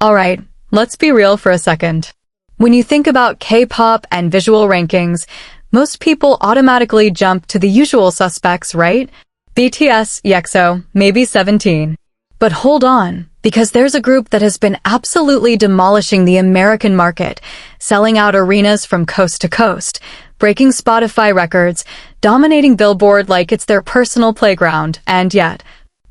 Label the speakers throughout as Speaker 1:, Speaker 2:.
Speaker 1: Alright, let's be real for a second. When you think about K-pop and visual rankings, most people automatically jump to the usual suspects, right? BTS, EXO, maybe 17. But hold on, because there's a group that has been absolutely demolishing the American market, selling out arenas from coast to coast, breaking Spotify records, dominating Billboard like it's their personal playground, and yet,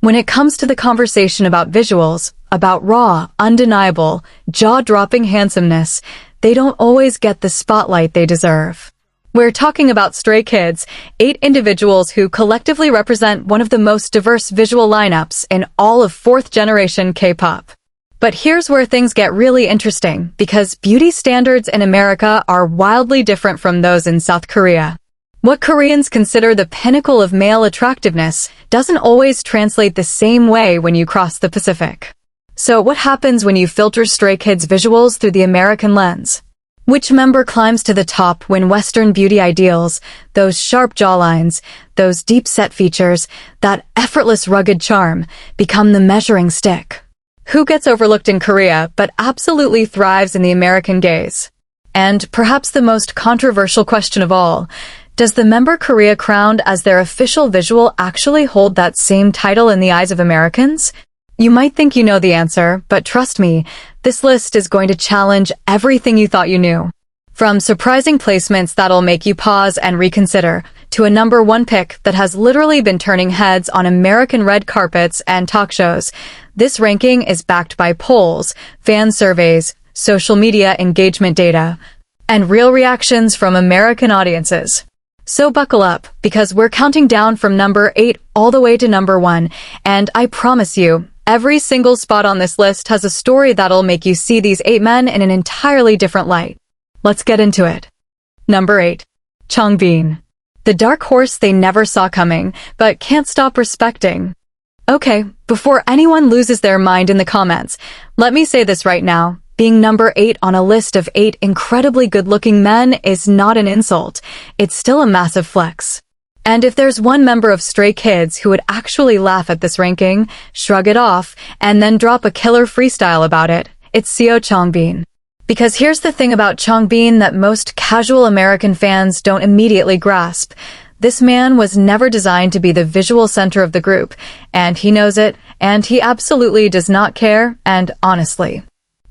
Speaker 1: when it comes to the conversation about visuals, about raw, undeniable, jaw-dropping handsomeness, they don't always get the spotlight they deserve. We're talking about Stray Kids, 8 individuals who collectively represent one of the most diverse visual lineups in all of 4th-generation K-pop. But here's where things get really interesting, because beauty standards in America are wildly different from those in South Korea. What Koreans consider the pinnacle of male attractiveness doesn't always translate the same way when you cross the Pacific. So what happens when you filter Stray Kids visuals through the American lens? Which member climbs to the top when Western beauty ideals, those sharp jawlines, those deep-set features, that effortless rugged charm, become the measuring stick? Who gets overlooked in Korea but absolutely thrives in the American gaze? And perhaps the most controversial question of all, does the member Korea crowned as their official visual actually hold that same title in the eyes of Americans? You might think you know the answer, but trust me, this list is going to challenge everything you thought you knew. From surprising placements that'll make you pause and reconsider, to a number 1 pick that has literally been turning heads on American red carpets and talk shows, this ranking is backed by polls, fan surveys, social media engagement data, and real reactions from American audiences. So buckle up, because we're counting down from number 8 all the way to number 1, and I promise you, every single spot on this list has a story that'll make you see these 8 men in an entirely different light. Let's get into it. Number 8. Changbin. The dark horse they never saw coming, but can't stop respecting. Okay, before anyone loses their mind in the comments, let me say this right now. Being number 8 on a list of 8 incredibly good-looking men is not an insult. It's still a massive flex. And if there's one member of Stray Kids who would actually laugh at this ranking, shrug it off, and then drop a killer freestyle about it, it's Changbin. Because here's the thing about Changbin that most casual American fans don't immediately grasp. This man was never designed to be the visual center of the group, and he knows it, and he absolutely does not care, and honestly,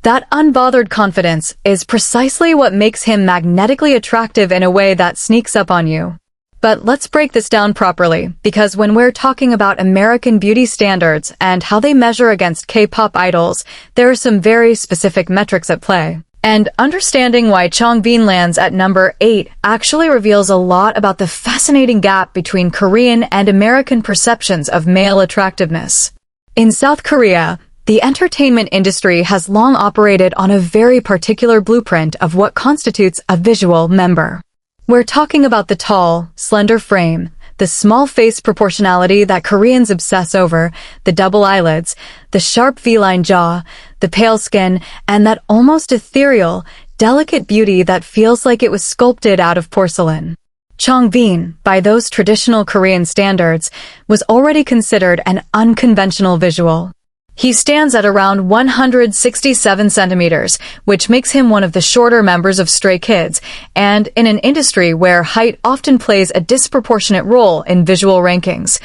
Speaker 1: that unbothered confidence is precisely what makes him magnetically attractive in a way that sneaks up on you. But let's break this down properly, because when we're talking about American beauty standards and how they measure against K-pop idols, there are some very specific metrics at play. And understanding why Changbin lands at number 8 actually reveals a lot about the fascinating gap between Korean and American perceptions of male attractiveness. In South Korea, the entertainment industry has long operated on a very particular blueprint of what constitutes a visual member. We're talking about the tall, slender frame, the small face proportionality that Koreans obsess over, the double eyelids, the sharp V-line jaw, the pale skin, and that almost ethereal, delicate beauty that feels like it was sculpted out of porcelain. Changbin, by those traditional Korean standards, was already considered an unconventional visual. He stands at around 167 centimeters, which makes him one of the shorter members of Stray Kids, and in an industry where height often plays a disproportionate role in visual rankings.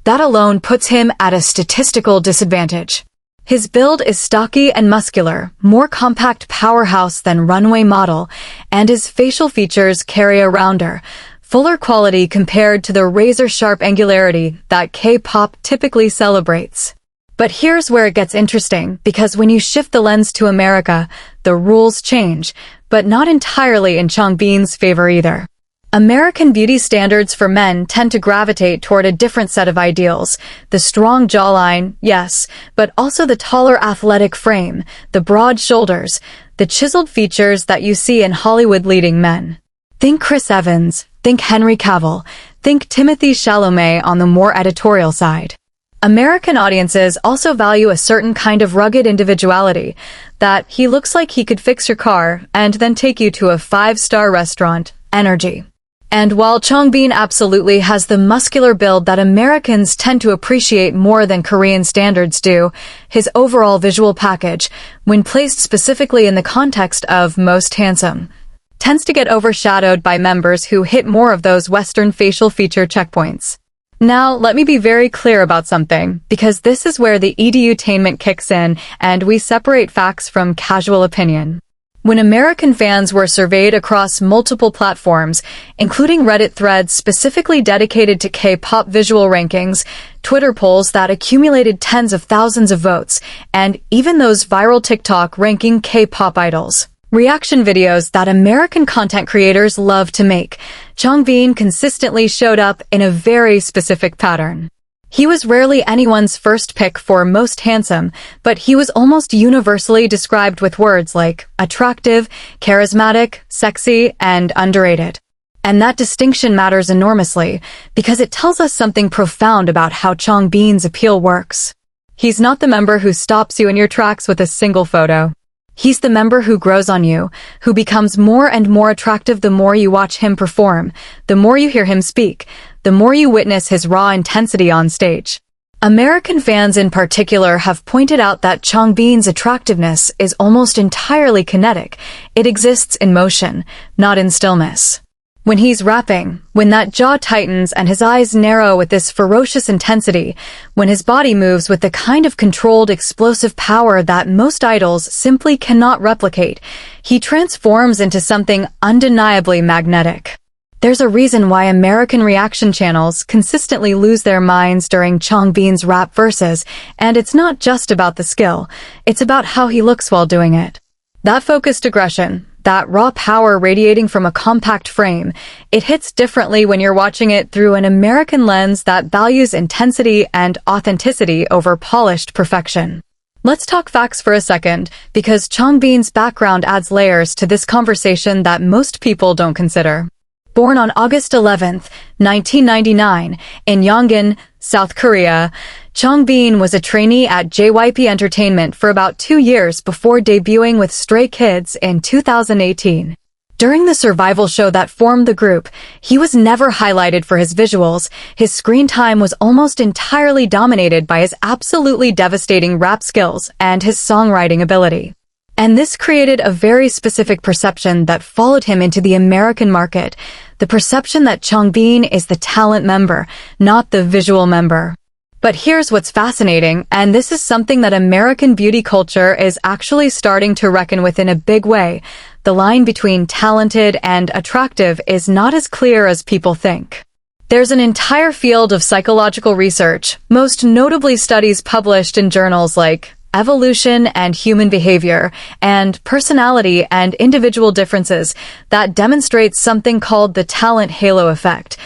Speaker 1: That alone puts him at a statistical disadvantage. His build is stocky and muscular, more compact powerhouse than runway model, and his facial features carry a rounder, fuller quality compared to the razor-sharp angularity that K-pop typically celebrates. But here's where it gets interesting, because when you shift the lens to America, the rules change, but not entirely in Changbin's favor either. American beauty standards for men tend to gravitate toward a different set of ideals. The strong jawline, yes, but also the taller athletic frame, the broad shoulders, the chiseled features that you see in Hollywood leading men. Think Chris Evans, think Henry Cavill, think Timothée Chalamet on the more editorial side. American audiences also value a certain kind of rugged individuality, that he looks like he could fix your car and then take you to a 5-star restaurant energy. And while Changbin absolutely has the muscular build that Americans tend to appreciate more than Korean standards do, his overall visual package, when placed specifically in the context of most handsome, tends to get overshadowed by members who hit more of those Western facial feature checkpoints. Now, let me be very clear about something, because this is where the edutainment kicks in and we separate facts from casual opinion. When American fans were surveyed across multiple platforms, including Reddit threads specifically dedicated to K-pop visual rankings, Twitter polls that accumulated tens of thousands of votes, and even those viral TikTok ranking K-pop idols, reaction videos that American content creators love to make, Changbin consistently showed up in a very specific pattern. He was rarely anyone's first pick for most handsome, but he was almost universally described with words like attractive, charismatic, sexy, and underrated. And that distinction matters enormously because it tells us something profound about how Changbin's appeal works. He's not the member who stops you in your tracks with a single photo. He's the member who grows on you, who becomes more and more attractive the more you watch him perform, the more you hear him speak, the more you witness his raw intensity on stage. American fans in particular have pointed out that Changbin's attractiveness is almost entirely kinetic. It exists in motion, not in stillness. When he's rapping, when that jaw tightens and his eyes narrow with this ferocious intensity, when his body moves with the kind of controlled, explosive power that most idols simply cannot replicate, he transforms into something undeniably magnetic. There's a reason why American reaction channels consistently lose their minds during Changbin's rap verses, and it's not just about the skill, it's about how he looks while doing it. That focused aggression, that raw power radiating from a compact frame, it hits differently when you're watching it through an American lens that values intensity and authenticity over polished perfection. Let's talk facts for a second, because Changbin's background adds layers to this conversation that most people don't consider. Born on August 11, 1999, in Yeongin, South Korea, Changbin was a trainee at JYP Entertainment for about 2 years before debuting with Stray Kids in 2018. During the survival show that formed the group, he was never highlighted for his visuals. His screen time was almost entirely dominated by his absolutely devastating rap skills and his songwriting ability. And this created a very specific perception that followed him into the American market, the perception that Changbin is the talent member, not the visual member. But here's what's fascinating, and this is something that American beauty culture is actually starting to reckon with in a big way. The line between talented and attractive is not as clear as people think. There's an entire field of psychological research, most notably studies published in journals like Evolution and Human Behavior, and Personality and Individual Differences, that demonstrates something called the talent halo effect,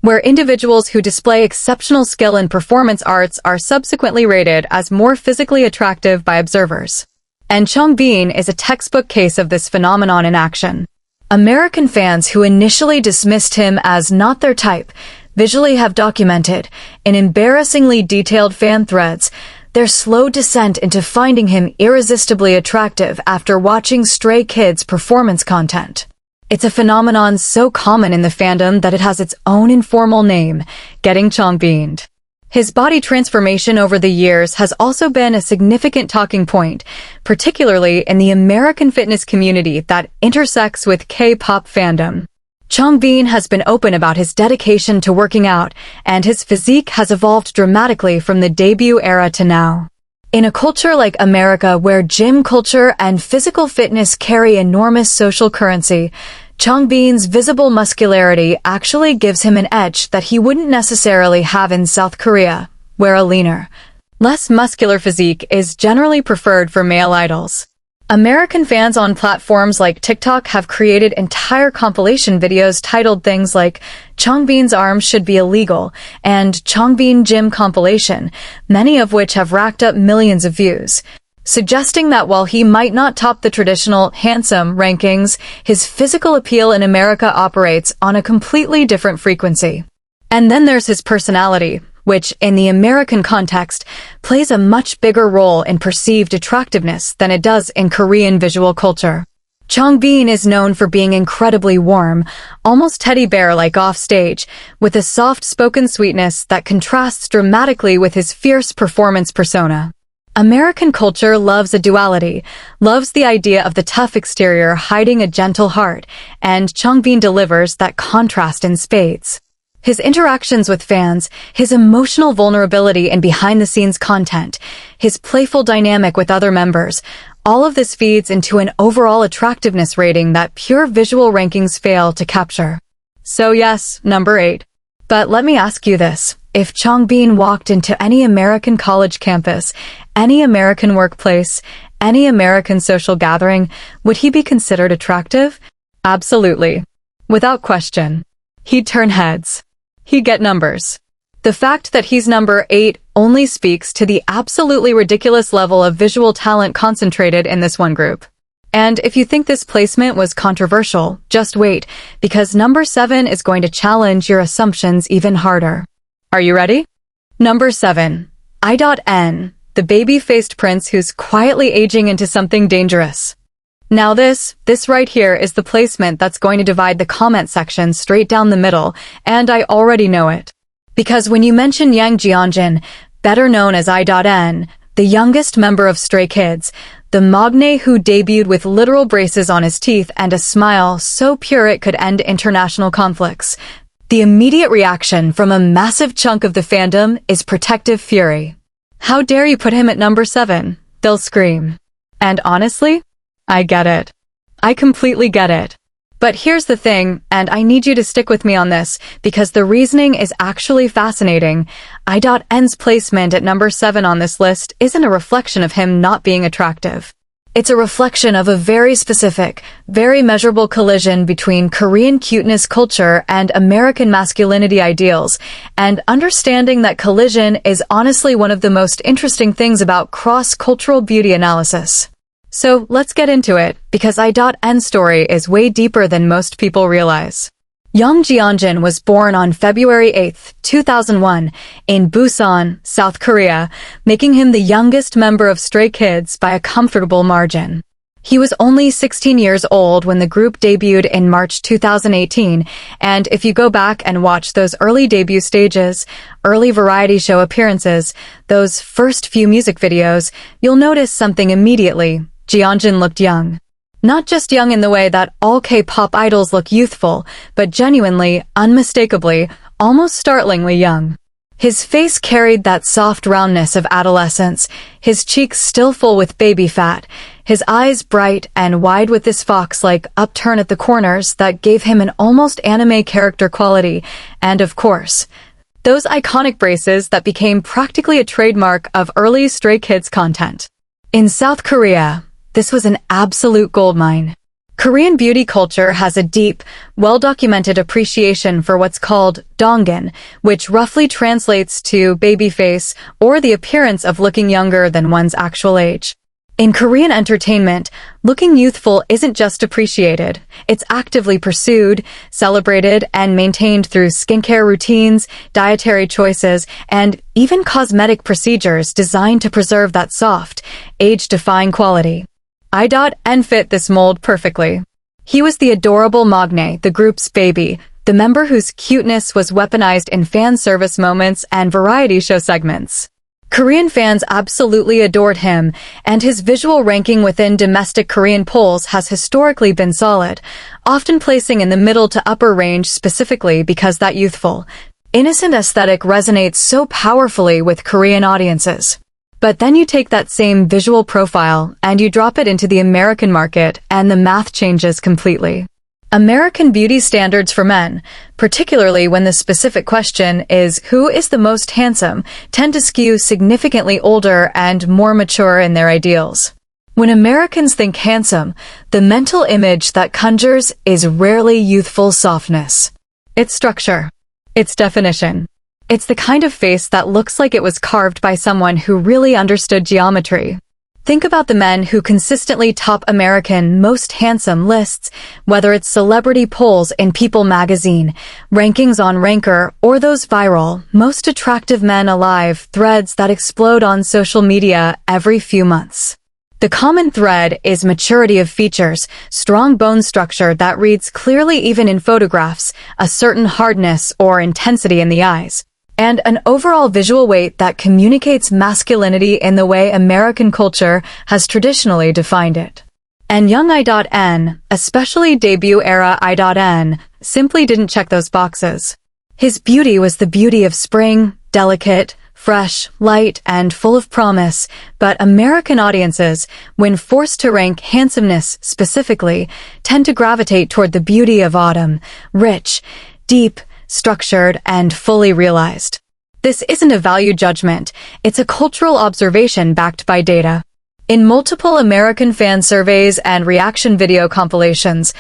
Speaker 1: where individuals who display exceptional skill in performance arts are subsequently rated as more physically attractive by observers. And Changbin is a textbook case of this phenomenon in action. American fans who initially dismissed him as not their type visually have documented, in embarrassingly detailed fan threads, their slow descent into finding him irresistibly attractive after watching Stray Kids' performance content. It's a phenomenon so common in the fandom that it has its own informal name, getting Changbined. His body transformation over the years has also been a significant talking point, particularly in the American fitness community that intersects with K-pop fandom. Changbin has been open about his dedication to working out, and his physique has evolved dramatically from the debut era to now. In a culture like America where gym culture and physical fitness carry enormous social currency, Changbin's visible muscularity actually gives him an edge that he wouldn't necessarily have in South Korea, where a leaner, less muscular physique is generally preferred for male idols. American fans on platforms like TikTok have created entire compilation videos titled things like Changbin's arms should be illegal and Changbin gym compilation, many of which have racked up millions of views, suggesting that while he might not top the traditional handsome rankings, his physical appeal in America operates on a completely different frequency. And then there's his personality, which, in the American context, plays a much bigger role in perceived attractiveness than it does in Korean visual culture. Changbin is known for being incredibly warm, almost teddy bear-like offstage, with a soft-spoken sweetness that contrasts dramatically with his fierce performance persona. American culture loves a duality, loves the idea of the tough exterior hiding a gentle heart, and Changbin delivers that contrast in spades. His interactions with fans, his emotional vulnerability in behind-the-scenes content, his playful dynamic with other members, all of this feeds into an overall attractiveness rating that pure visual rankings fail to capture. So yes, number 8. But let me ask you this. If Changbin walked into any American college campus, any American workplace, any American social gathering, would he be considered attractive? Absolutely. Without question. He'd turn heads. He'd get numbers. The fact that he's number 8 only speaks to the absolutely ridiculous level of visual talent concentrated in this one group. And if you think this placement was controversial, just wait, because number 7 is going to challenge your assumptions even harder. Are you ready? Number 7. I.N, the baby-faced prince who's quietly aging into something dangerous. Now this right here is the placement that's going to divide the comment section straight down the middle, and I already know it. Because when you mention Hyunjin, better known as I.N, the youngest member of Stray Kids, the magne who debuted with literal braces on his teeth and a smile so pure it could end international conflicts, the immediate reaction from a massive chunk of the fandom is protective fury. How dare you put him at number 7? They'll scream. And honestly, I get it. I completely get it. But here's the thing, and I need you to stick with me on this, because the reasoning is actually fascinating. I.N's placement at number 7 on this list isn't a reflection of him not being attractive. It's a reflection of a very specific, very measurable collision between Korean cuteness culture and American masculinity ideals, and understanding that collision is honestly one of the most interesting things about cross-cultural beauty analysis. So let's get into it, because I.N's story is way deeper than most people realize. Hyunjin was born on February 8, 2001, in Busan, South Korea, making him the youngest member of Stray Kids by a comfortable margin. He was only 16 years old when the group debuted in March 2018, and if you go back and watch those early debut stages, early variety show appearances, those first few music videos, you'll notice something immediately. Hyunjin looked young. Not just young in the way that all K-pop idols look youthful, but genuinely, unmistakably, almost startlingly young. His face carried that soft roundness of adolescence, his cheeks still full with baby fat, his eyes bright and wide with this fox-like upturn at the corners that gave him an almost anime character quality, and of course, those iconic braces that became practically a trademark of early Stray Kids content. In South Korea, this was an absolute goldmine. Korean beauty culture has a deep, well-documented appreciation for what's called jeongin, which roughly translates to baby face or the appearance of looking younger than one's actual age. In Korean entertainment, looking youthful isn't just appreciated. It's actively pursued, celebrated, and maintained through skincare routines, dietary choices, and even cosmetic procedures designed to preserve that soft, age-defying quality. I.N fit this mold perfectly. He was the adorable magne, the group's baby, the member whose cuteness was weaponized in fan service moments and variety show segments. Korean fans absolutely adored him, and his visual ranking within domestic Korean polls has historically been solid, often placing in the middle to upper range specifically because that youthful, innocent aesthetic resonates so powerfully with Korean audiences. But then you take that same visual profile and you drop it into the American market and the math changes completely. American beauty standards for men, particularly when the specific question is who is the most handsome, tend to skew significantly older and more mature in their ideals. When Americans think handsome, the mental image that conjures is rarely youthful softness. It's structure. It's definition. It's the kind of face that looks like it was carved by someone who really understood geometry. Think about the men who consistently top American most handsome lists, whether it's celebrity polls in People magazine, rankings on Ranker, or those viral, most attractive men alive threads that explode on social media every few months. The common thread is maturity of features, strong bone structure that reads clearly even in photographs, a certain hardness or intensity in the eyes, and an overall visual weight that communicates masculinity in the way American culture has traditionally defined it. And young I.N, especially debut-era I.N, simply didn't check those boxes. His beauty was the beauty of spring, delicate, fresh, light, and full of promise, but American audiences, when forced to rank handsomeness specifically, tend to gravitate toward the beauty of autumn, rich, deep, structured, and fully realized. This isn't a value judgment, it's a cultural observation backed by data. In multiple American fan surveys and reaction video compilations,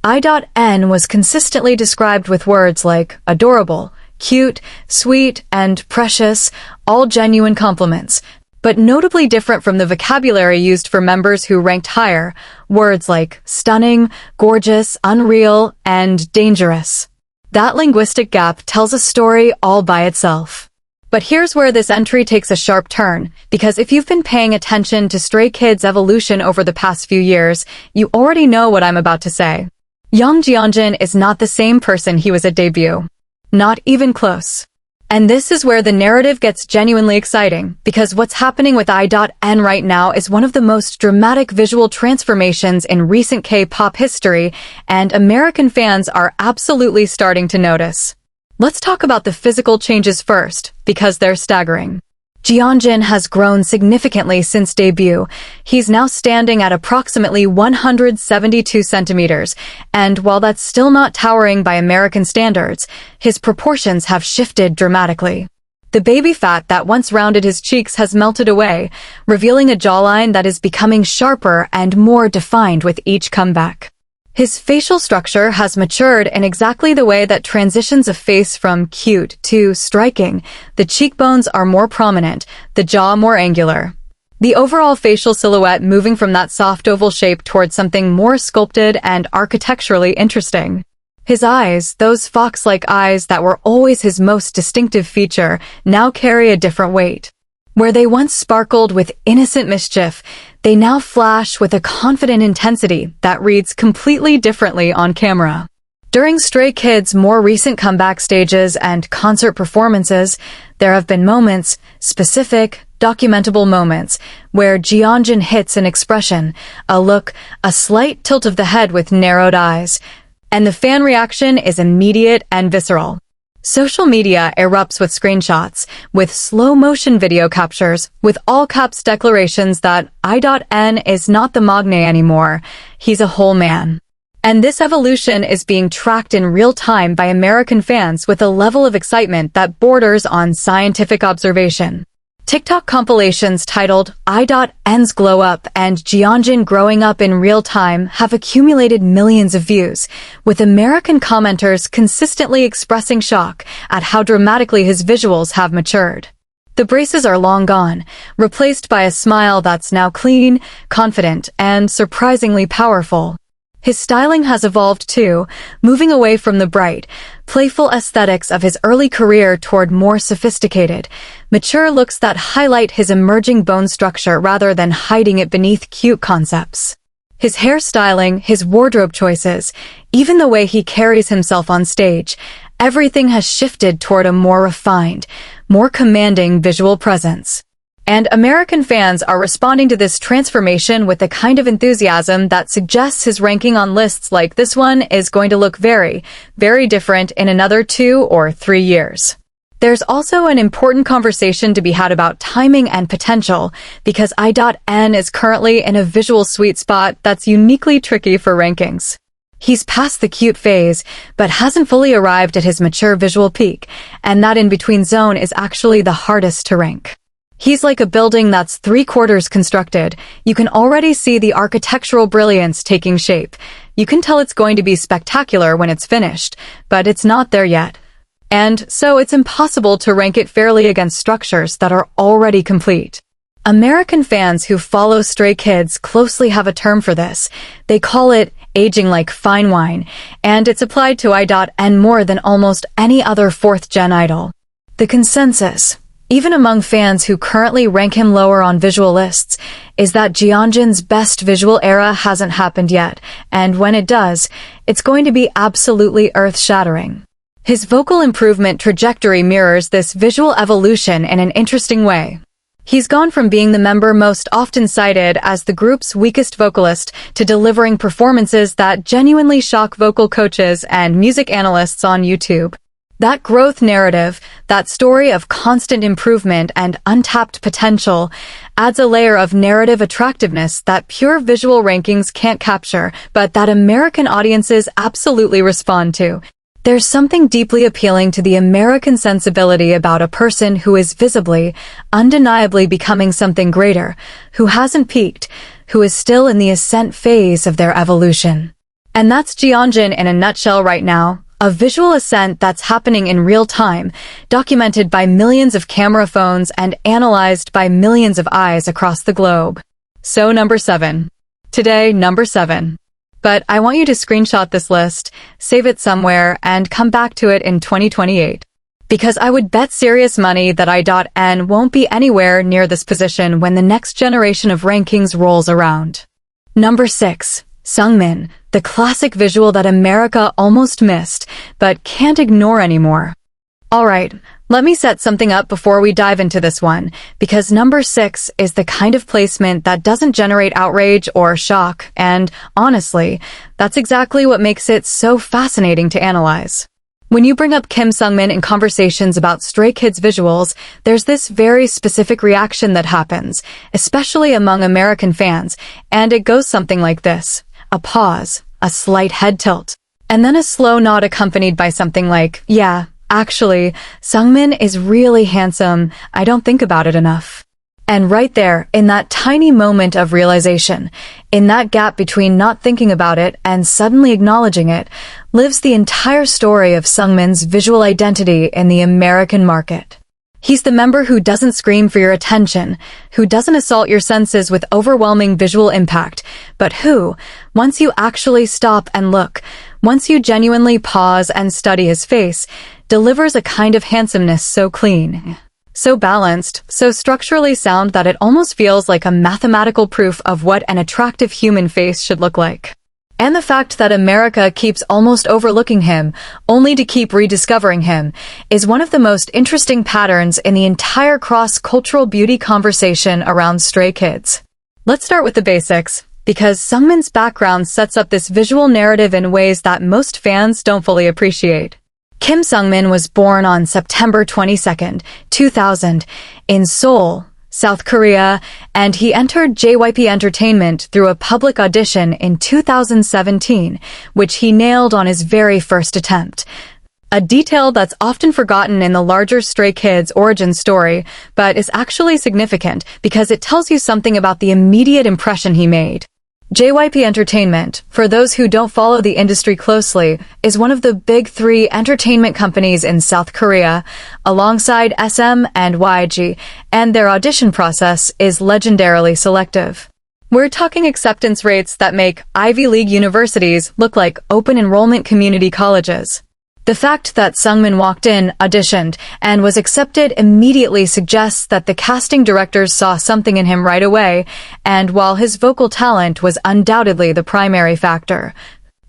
Speaker 1: I.N was consistently described with words like adorable, cute, sweet, and precious, all genuine compliments, but notably different from the vocabulary used for members who ranked higher, words like stunning, gorgeous, unreal, and dangerous. That linguistic gap tells a story all by itself. But here's where this entry takes a sharp turn, because if you've been paying attention to Stray Kids' evolution over the past few years, you already know what I'm about to say. Young Hyunjin is not the same person he was at debut. Not even close. And this is where the narrative gets genuinely exciting, because what's happening with I.N right now is one of the most dramatic visual transformations in recent K-pop history, and American fans are absolutely starting to notice. Let's talk about the physical changes first, because they're staggering. Hyunjin has grown significantly since debut. He's now standing at approximately 172 centimeters, and while that's still not towering by American standards, his proportions have shifted dramatically. The baby fat that once rounded his cheeks has melted away, revealing a jawline that is becoming sharper and more defined with each comeback. His facial structure has matured in exactly the way that transitions a face from cute to striking. The cheekbones are more prominent, the jaw more angular. The overall facial silhouette moving from that soft oval shape towards something more sculpted and architecturally interesting. His eyes, those fox-like eyes that were always his most distinctive feature, now carry a different weight. Where they once sparkled with innocent mischief, they now flash with a confident intensity that reads completely differently on camera. During Stray Kids' more recent comeback stages and concert performances, there have been moments, specific, documentable moments, where Hyunjin hits an expression, a look, a slight tilt of the head with narrowed eyes, and the fan reaction is immediate and visceral. Social media erupts with screenshots, with slow-motion video captures, with all-caps declarations that I.N is not the magne anymore, he's a whole man. And this evolution is being tracked in real time by American fans with a level of excitement that borders on scientific observation. TikTok compilations titled I.N's Glow Up and Hyunjin Growing Up in Real Time have accumulated millions of views, with American commenters consistently expressing shock at how dramatically his visuals have matured. The braces are long gone, replaced by a smile that's now clean, confident, and surprisingly powerful. His styling has evolved too, moving away from the bright, playful aesthetics of his early career toward more sophisticated, mature looks that highlight his emerging bone structure rather than hiding it beneath cute concepts. His hairstyling, his wardrobe choices, even the way he carries himself on stage, everything has shifted toward a more refined, more commanding visual presence. And American fans are responding to this transformation with the kind of enthusiasm that suggests his ranking on lists like this one is going to look very, very different in another 2 or 3 years. There's also an important conversation to be had about timing and potential, because I.N is currently in a visual sweet spot that's uniquely tricky for rankings. He's past the cute phase, but hasn't fully arrived at his mature visual peak, and that in-between zone is actually the hardest to rank. He's like a building that's 3/4 constructed. You can already see the architectural brilliance taking shape. You can tell it's going to be spectacular when it's finished, but it's not there yet. And so it's impossible to rank it fairly against structures that are already complete. American fans who follow Stray Kids closely have a term for this. They call it aging like fine wine, and it's applied to I.N more than almost any other 4th-gen idol. The consensus, even among fans who currently rank him lower on visual lists, is that Jeongin's best visual era hasn't happened yet, and when it does, it's going to be absolutely earth-shattering. His vocal improvement trajectory mirrors this visual evolution in an interesting way. He's gone from being the member most often cited as the group's weakest vocalist to delivering performances that genuinely shock vocal coaches and music analysts on YouTube. That growth narrative, that story of constant improvement and untapped potential, adds a layer of narrative attractiveness that pure visual rankings can't capture, but that American audiences absolutely respond to. There's something deeply appealing to the American sensibility about a person who is visibly, undeniably becoming something greater, who hasn't peaked, who is still in the ascent phase of their evolution. And that's Jeongjin in a nutshell right now, a visual ascent that's happening in real time, documented by millions of camera phones and analyzed by millions of eyes across the globe. So number 7. Today, number 7. But I want you to screenshot this list, save it somewhere, and come back to it in 2028. Because I would bet serious money that I.N won't be anywhere near this position when the next generation of rankings rolls around. Number 6. Seungmin, the classic visual that America almost missed, but can't ignore anymore. Alright, let me set something up before we dive into this one, because number 6 is the kind of placement that doesn't generate outrage or shock, and, honestly, that's exactly what makes it so fascinating to analyze. When you bring up Kim Seungmin in conversations about Stray Kids visuals, there's this very specific reaction that happens, especially among American fans, and it goes something like this. A pause, a slight head tilt, and then a slow nod accompanied by something like, yeah, actually, Seungmin is really handsome, I don't think about it enough. And right there, in that tiny moment of realization, in that gap between not thinking about it and suddenly acknowledging it, lives the entire story of Seungmin's visual identity in the American market. He's the member who doesn't scream for your attention, who doesn't assault your senses with overwhelming visual impact, but who, once you actually stop and look, once you genuinely pause and study his face, delivers a kind of handsomeness so clean, so balanced, so structurally sound that it almost feels like a mathematical proof of what an attractive human face should look like. And the fact that America keeps almost overlooking him, only to keep rediscovering him, is one of the most interesting patterns in the entire cross-cultural beauty conversation around Stray Kids. Let's start with the basics, because Seungmin's background sets up this visual narrative in ways that most fans don't fully appreciate. Kim Seungmin was born on September 22, 2000, in Seoul, South Korea, and he entered JYP Entertainment through a public audition in 2017, which he nailed on his very first attempt. A detail that's often forgotten in the larger Stray Kids origin story, but is actually significant because it tells you something about the immediate impression he made. JYP Entertainment, for those who don't follow the industry closely, is one of the big 3 entertainment companies in South Korea, alongside SM and YG, and their audition process is legendarily selective. We're talking acceptance rates that make Ivy League universities look like open enrollment community colleges. The fact that Seungmin walked in, auditioned, and was accepted immediately suggests that the casting directors saw something in him right away, and while his vocal talent was undoubtedly the primary factor,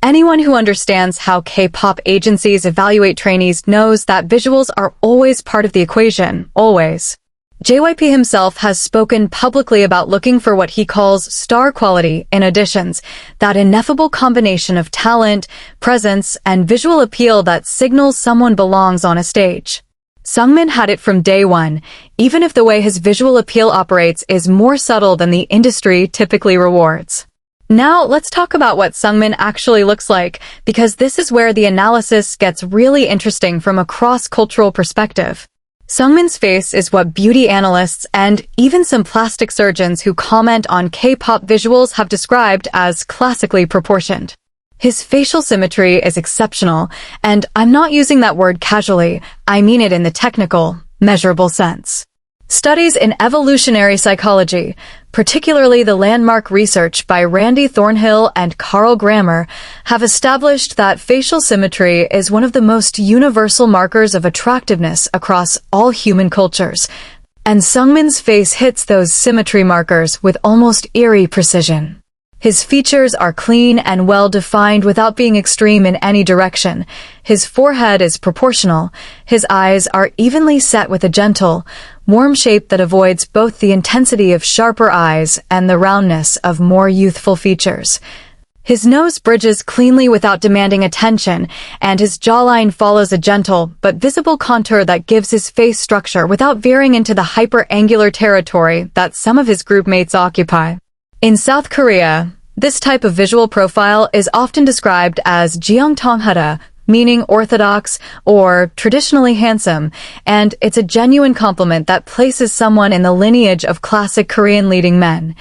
Speaker 1: anyone who understands how K-pop agencies evaluate trainees knows that visuals are always part of the equation, always. JYP himself has spoken publicly about looking for what he calls star quality in auditions, that ineffable combination of talent, presence, and visual appeal that signals someone belongs on a stage. Seungmin had it from day one, even if the way his visual appeal operates is more subtle than the industry typically rewards. Now, let's talk about what Seungmin actually looks like, because this is where the analysis gets really interesting from a cross-cultural perspective. Seungmin's face is what beauty analysts and even some plastic surgeons who comment on K-pop visuals have described as classically proportioned. His facial symmetry is exceptional, and I'm not using that word casually, I mean it in the technical, measurable sense. Studies in evolutionary psychology, particularly the landmark research by Randy Thornhill and Carl Grammer, have established that facial symmetry is one of the most universal markers of attractiveness across all human cultures, and Seungmin's face hits those symmetry markers with almost eerie precision. His features are clean and well-defined without being extreme in any direction. His forehead is proportional. His eyes are evenly set with a gentle, warm shape that avoids both the intensity of sharper eyes and the roundness of more youthful features. His nose bridges cleanly without demanding attention, and his jawline follows a gentle but visible contour that gives his face structure without veering into the hyper-angular territory that some of his group mates occupy. In South Korea, this type of visual profile is often described as jeongin, meaning orthodox or traditionally handsome, and it's a genuine compliment that places someone in the lineage of classic Korean leading men.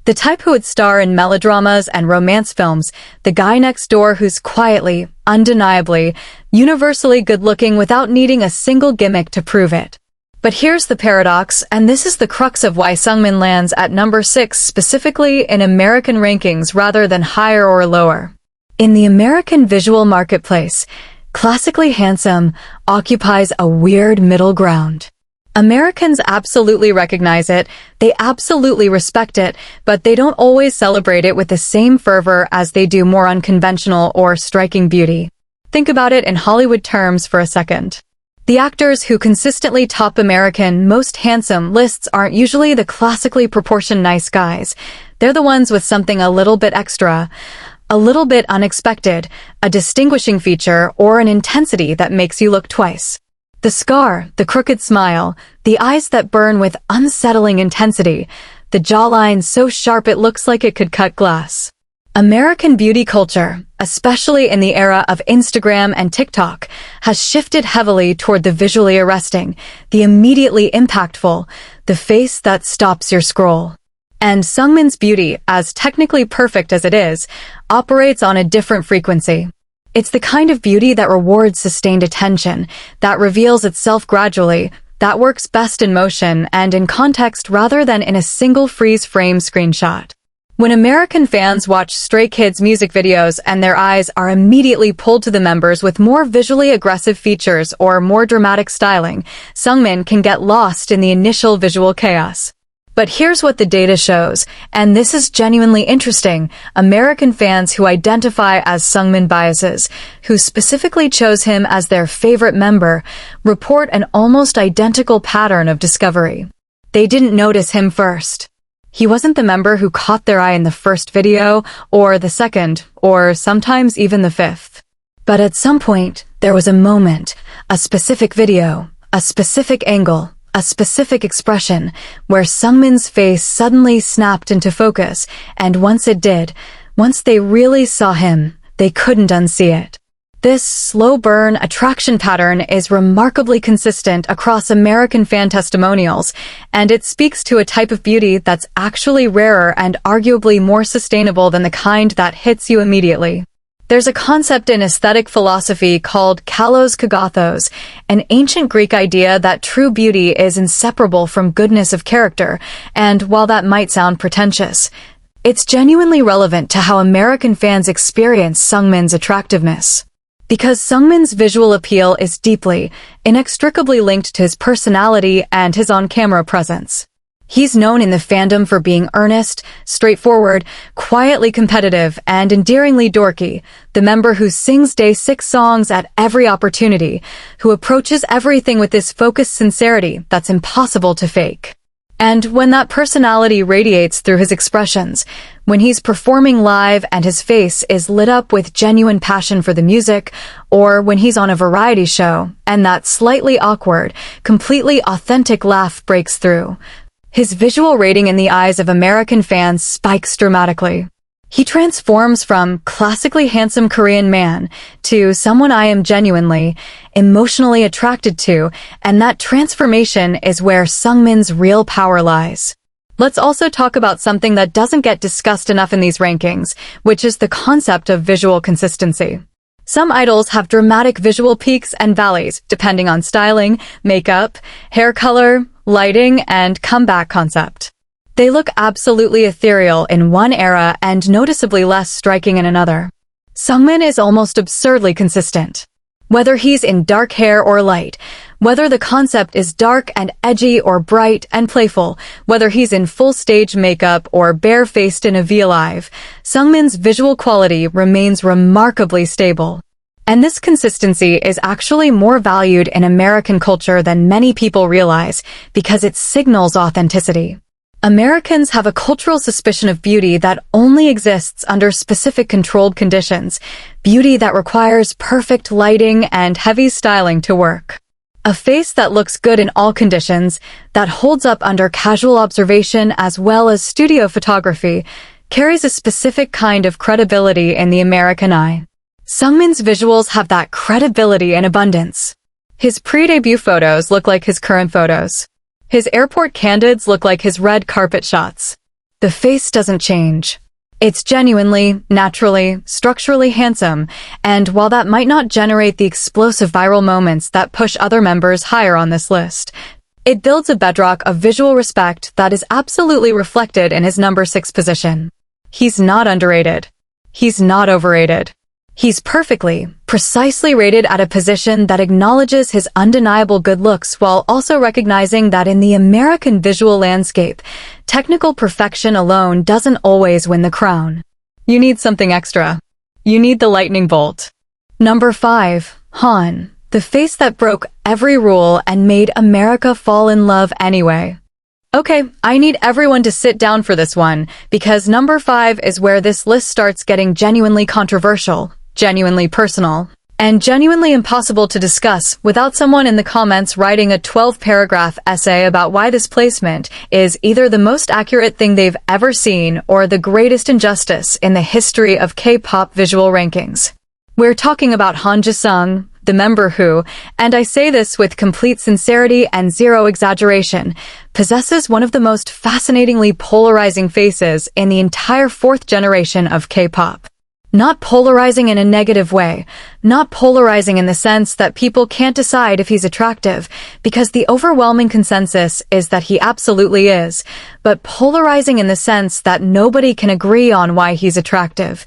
Speaker 1: The type who would star in melodramas and romance films, the guy next door who's quietly, undeniably, universally good-looking without needing a single gimmick to prove it. But here's the paradox, and this is the crux of why Seungmin lands at number 6 specifically in American rankings rather than higher or lower. In the American visual marketplace, classically handsome occupies a weird middle ground. Americans absolutely recognize it, they absolutely respect it, but they don't always celebrate it with the same fervor as they do more unconventional or striking beauty. Think about it in Hollywood terms for a second. The actors who consistently top American most handsome lists aren't usually the classically proportioned nice guys. They're the ones with something a little bit extra, a little bit unexpected, a distinguishing feature, or an intensity that makes you look twice. The scar, the crooked smile, the eyes that burn with unsettling intensity, the jawline so sharp it looks like it could cut glass. American beauty culture, especially in the era of Instagram and TikTok, has shifted heavily toward the visually arresting, the immediately impactful, the face that stops your scroll. And Seungmin's beauty, as technically perfect as it is, operates on a different frequency. It's the kind of beauty that rewards sustained attention, that reveals itself gradually, that works best in motion and in context rather than in a single freeze-frame screenshot. When American fans watch Stray Kids music videos and their eyes are immediately pulled to the members with more visually aggressive features or more dramatic styling, Seungmin can get lost in the initial visual chaos. But here's what the data shows, and this is genuinely interesting. American fans who identify as Seungmin biases, who specifically chose him as their favorite member, report an almost identical pattern of discovery. They didn't notice him first. He wasn't the member who caught their eye in the first video, or the second, or sometimes even the fifth. But at some point, there was a moment, a specific video, a specific angle, a specific expression, where Seungmin's face suddenly snapped into focus, and once it did, once they really saw him, they couldn't unsee it. This slow burn attraction pattern is remarkably consistent across American fan testimonials, and it speaks to a type of beauty that's actually rarer and arguably more sustainable than the kind that hits you immediately. There's a concept in aesthetic philosophy called kalos kagathos, an ancient Greek idea that true beauty is inseparable from goodness of character, and while that might sound pretentious, it's genuinely relevant to how American fans experience Seungmin's attractiveness. Because Seungmin's visual appeal is deeply, inextricably linked to his personality and his on-camera presence. He's known in the fandom for being earnest, straightforward, quietly competitive, and endearingly dorky, the member who sings Day 6 songs at every opportunity, who approaches everything with this focused sincerity that's impossible to fake. And when that personality radiates through his expressions, when he's performing live and his face is lit up with genuine passion for the music, or when he's on a variety show and that slightly awkward, completely authentic laugh breaks through, his visual rating in the eyes of American fans spikes dramatically. He transforms from classically handsome Korean man to someone I am genuinely, emotionally attracted to, and that transformation is where Seungmin's real power lies. Let's also talk about something that doesn't get discussed enough in these rankings, which is the concept of visual consistency. Some idols have dramatic visual peaks and valleys, depending on styling, makeup, hair color, lighting, and comeback concept. They look absolutely ethereal in one era and noticeably less striking in another. Seungmin is almost absurdly consistent. Whether he's in dark hair or light, whether the concept is dark and edgy or bright and playful, whether he's in full stage makeup or bare-faced in a V-Live, Seungmin's visual quality remains remarkably stable. And this consistency is actually more valued in American culture than many people realize because it signals authenticity. Americans have a cultural suspicion of beauty that only exists under specific controlled conditions, beauty that requires perfect lighting and heavy styling to work. A face that looks good in all conditions, that holds up under casual observation as well as studio photography, carries a specific kind of credibility in the American eye. Seungmin's visuals have that credibility in abundance. His pre-debut photos look like his current photos. His airport candids look like his red carpet shots. The face doesn't change. It's genuinely, naturally, structurally handsome, and while that might not generate the explosive viral moments that push other members higher on this list, it builds a bedrock of visual respect that is absolutely reflected in his number 6 position. He's not underrated. He's not overrated. He's perfectly, precisely rated at a position that acknowledges his undeniable good looks while also recognizing that in the American visual landscape, technical perfection alone doesn't always win the crown. You need something extra. You need the lightning bolt. Number 5. Han, the face that broke every rule and made America fall in love anyway. Okay, I need everyone to sit down for this one, because number 5 is where this list starts getting genuinely controversial, genuinely personal, and genuinely impossible to discuss without someone in the comments writing a 12-paragraph essay about why this placement is either the most accurate thing they've ever seen or the greatest injustice in the history of K-pop visual rankings. We're talking about Han Jisung, the member who, and I say this with complete sincerity and zero exaggeration, possesses one of the most fascinatingly polarizing faces in the entire 4th generation of K-pop. Not polarizing in a negative way, not polarizing in the sense that people can't decide if he's attractive, because the overwhelming consensus is that he absolutely is, but polarizing in the sense that nobody can agree on why he's attractive,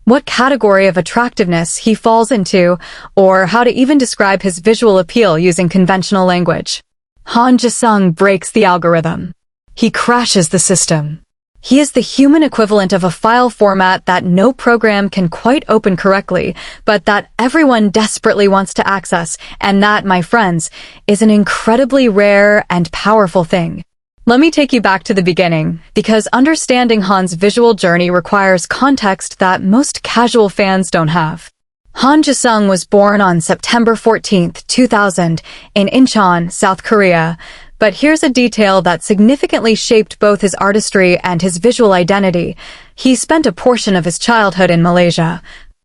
Speaker 1: what category of attractiveness he falls into, or how to even describe his visual appeal using conventional language. Han Jisung breaks the algorithm. He crashes the system. He is the human equivalent of a file format that no program can quite open correctly, but that everyone desperately wants to access, and that, my friends, is an incredibly rare and powerful thing. Let me take you back to the beginning, because understanding Han's visual journey requires context that most casual fans don't have. Han Jisung was born on September 14, 2000, in Incheon, South Korea. But here's a detail that significantly shaped both his artistry and his visual identity. He spent a portion of his childhood in Malaysia,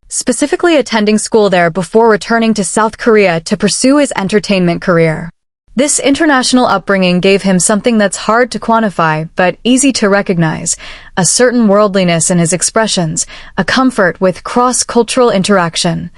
Speaker 1: specifically attending school there before returning to South Korea to pursue his entertainment career. This international upbringing gave him something that's hard to quantify, but easy to recognize, a certain worldliness in his expressions, a comfort with cross-cultural interaction,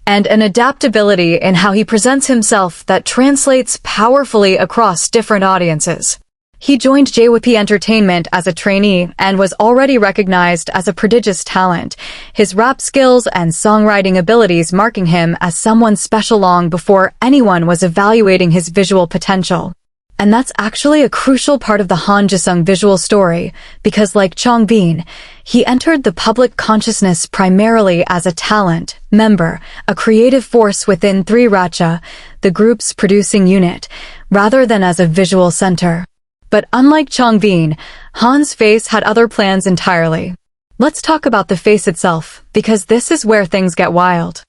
Speaker 1: and an adaptability in how he presents himself that translates powerfully across different audiences. He joined JYP Entertainment as a trainee and was already recognized as a prodigious talent, his rap skills and songwriting abilities marking him as someone special long before anyone was evaluating his visual potential. And that's actually a crucial part of the Han Jisung visual story, because like Changbin, he entered the public consciousness primarily as a talent, member, a creative force within 3RACHA, the group's producing unit, rather than as a visual center. But unlike Changbin, Han's face had other plans entirely. Let's talk about the face itself, because this is where things get wild.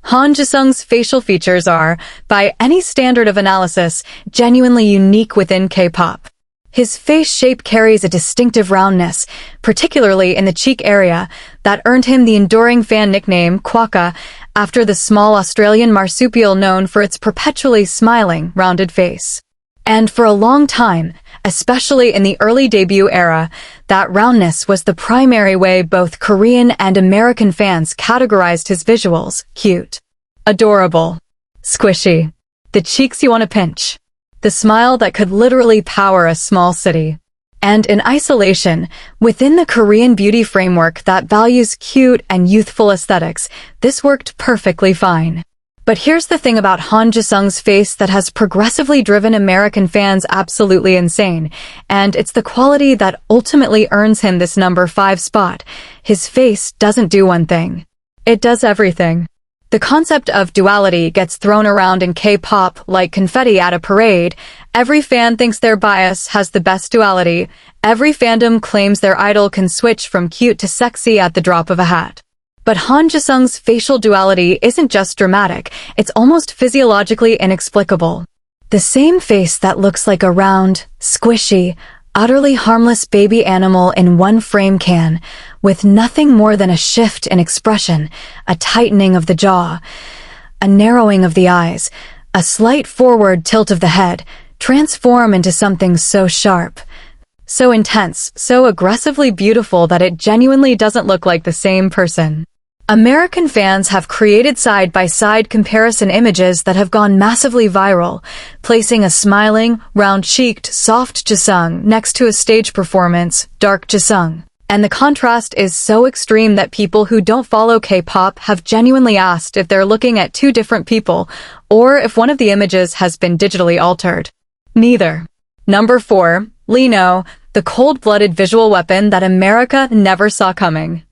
Speaker 1: Han Jisung's facial features are, by any standard of analysis, genuinely unique within K-pop. His face shape carries a distinctive roundness, particularly in the cheek area, that earned him the enduring fan nickname Quokka, after the small Australian marsupial known for its perpetually smiling, rounded face. And for a long time, especially in the early debut era, that roundness was the primary way both Korean and American fans categorized his visuals: cute, adorable, squishy, the cheeks you want to pinch, the smile that could literally power a small city. And in isolation, within the Korean beauty framework that values cute and youthful aesthetics, this worked perfectly fine. But here's the thing about Han Ji-sung's face that has progressively driven American fans absolutely insane, and it's the quality that ultimately earns him this number 5 spot. His face doesn't do one thing. It does everything. The concept of duality gets thrown around in K-pop like confetti at a parade. Every fan thinks their bias has the best duality. Every fandom claims their idol can switch from cute to sexy at the drop of a hat. But Han Ji-sung's facial duality isn't just dramatic, it's almost physiologically inexplicable. The same face that looks like a round, squishy, utterly harmless baby animal in one frame can, with nothing more than a shift in expression, a tightening of the jaw, a narrowing of the eyes, a slight forward tilt of the head, transform into something so sharp, so intense, so aggressively beautiful that it genuinely doesn't look like the same person. American fans have created side-by-side comparison images that have gone massively viral, placing a smiling, round-cheeked, soft Jisung next to a stage performance, dark Jisung. And the contrast is so extreme that people who don't follow K-pop have genuinely asked if they're looking at two different people, or if one of the images has been digitally altered. Neither. Number 4, Lino, the cold-blooded visual weapon that America never saw coming.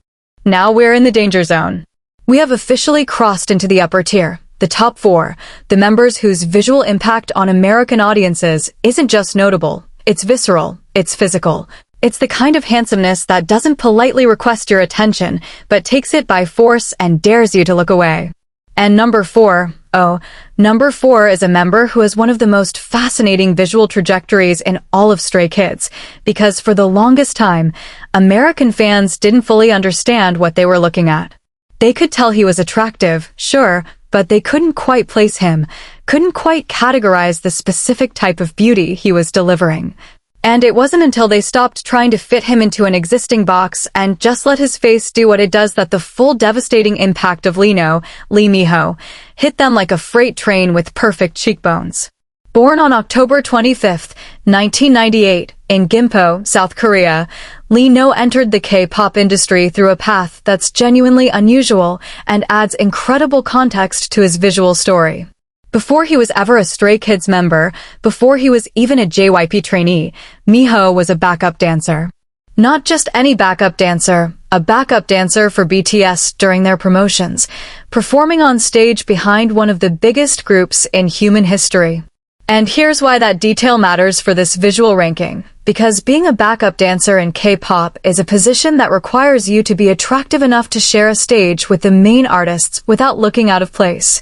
Speaker 1: Now we're in the danger zone. We have officially crossed into the upper tier, the top 4, the members whose visual impact on American audiences isn't just notable, it's visceral, it's physical. It's the kind of handsomeness that doesn't politely request your attention, but takes it by force and dares you to look away. And number 4 is a member who has one of the most fascinating visual trajectories in all of Stray Kids, because for the longest time, American fans didn't fully understand what they were looking at. They could tell he was attractive, sure, but they couldn't quite place him, couldn't quite categorize the specific type of beauty he was delivering. And it wasn't until they stopped trying to fit him into an existing box and just let his face do what it does that the full devastating impact of Lino, Lee Mi-ho, hit them like a freight train with perfect cheekbones. Born on October 25, 1998, in Gimpo, South Korea, Lino entered the K-pop industry through a path that's genuinely unusual and adds incredible context to his visual story. Before he was ever a Stray Kids member, before he was even a JYP trainee, Mi-ho was a backup dancer. Not just any backup dancer, a backup dancer for BTS during their promotions, performing on stage behind one of the biggest groups in human history. And here's why that detail matters for this visual ranking. Because being a backup dancer in K-pop is a position that requires you to be attractive enough to share a stage with the main artists without looking out of place,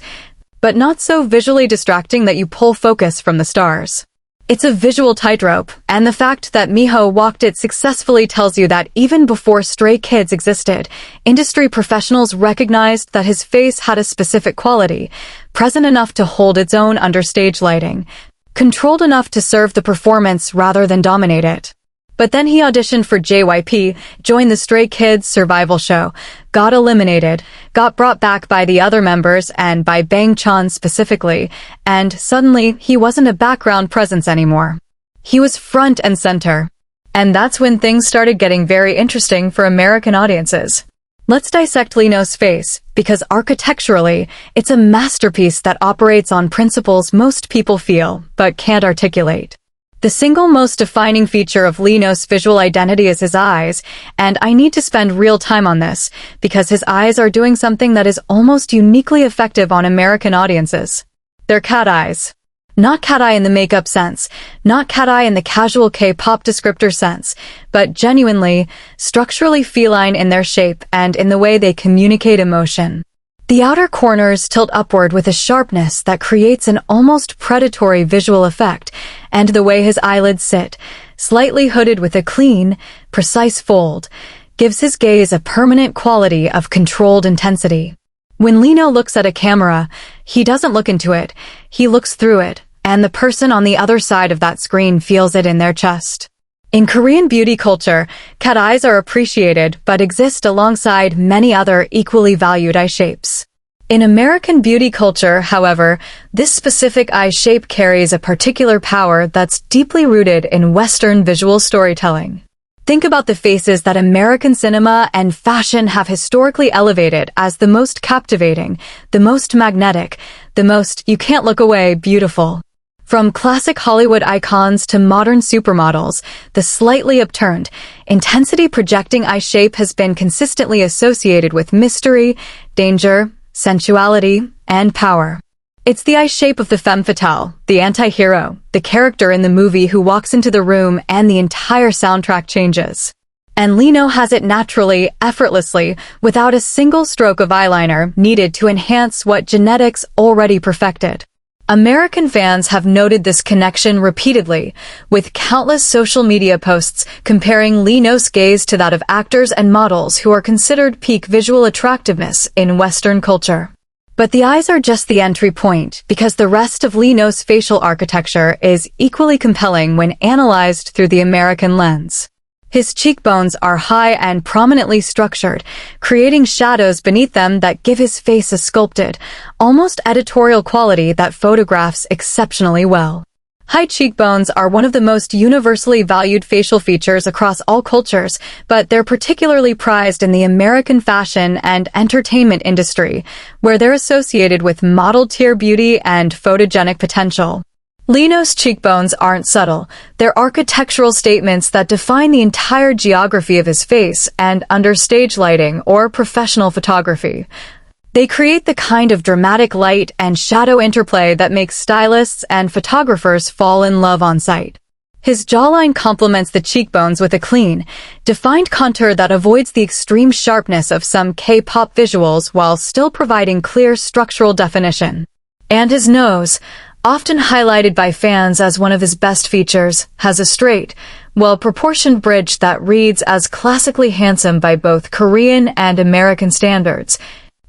Speaker 1: but not so visually distracting that you pull focus from the stars. It's a visual tightrope, and the fact that Mi-ho walked it successfully tells you that even before Stray Kids existed, industry professionals recognized that his face had a specific quality, present enough to hold its own under stage lighting, controlled enough to serve the performance rather than dominate it. But then he auditioned for JYP, joined the Stray Kids survival show, got eliminated, got brought back by the other members and by Bang Chan specifically, and suddenly he wasn't a background presence anymore. He was front and center. And that's when things started getting very interesting for American audiences. Let's dissect Lino's face, because architecturally, it's a masterpiece that operates on principles most people feel, but can't articulate. The single most defining feature of Lino's visual identity is his eyes, and I need to spend real time on this, because his eyes are doing something that is almost uniquely effective on American audiences. They're cat eyes. Not cat eye in the makeup sense, not cat eye in the casual K-pop descriptor sense, but genuinely, structurally feline in their shape and in the way they communicate emotion. The outer corners tilt upward with a sharpness that creates an almost predatory visual effect, and the way his eyelids sit, slightly hooded with a clean, precise fold, gives his gaze a permanent quality of controlled intensity. When Lino looks at a camera, he doesn't look into it, he looks through it, and the person on the other side of that screen feels it in their chest. In Korean beauty culture, cat eyes are appreciated but exist alongside many other equally valued eye shapes. In American beauty culture, however, this specific eye shape carries a particular power that's deeply rooted in Western visual storytelling. Think about the faces that American cinema and fashion have historically elevated as the most captivating, the most magnetic, the most you can't look away beautiful. From classic Hollywood icons to modern supermodels, the slightly upturned, intensity-projecting eye shape has been consistently associated with mystery, danger, sensuality, and power. It's the eye shape of the femme fatale, the anti-hero, the character in the movie who walks into the room and the entire soundtrack changes. And Lino has it naturally, effortlessly, without a single stroke of eyeliner needed to enhance what genetics already perfected. American fans have noted this connection repeatedly, with countless social media posts comparing Lino's gaze to that of actors and models who are considered peak visual attractiveness in Western culture. But the eyes are just the entry point, because the rest of Lino's facial architecture is equally compelling when analyzed through the American lens. His cheekbones are high and prominently structured, creating shadows beneath them that give his face a sculpted, almost editorial quality that photographs exceptionally well. High cheekbones are one of the most universally valued facial features across all cultures, but they're particularly prized in the American fashion and entertainment industry, where they're associated with model-tier beauty and photogenic potential. Lino's cheekbones aren't subtle. They're architectural statements that define the entire geography of his face and under stage lighting or professional photography. They create the kind of dramatic light and shadow interplay that makes stylists and photographers fall in love on sight. His jawline complements the cheekbones with a clean, defined contour that avoids the extreme sharpness of some K-pop visuals while still providing clear structural definition. And his nose, often highlighted by fans as one of his best features, has a straight, well-proportioned bridge that reads as classically handsome by both Korean and American standards,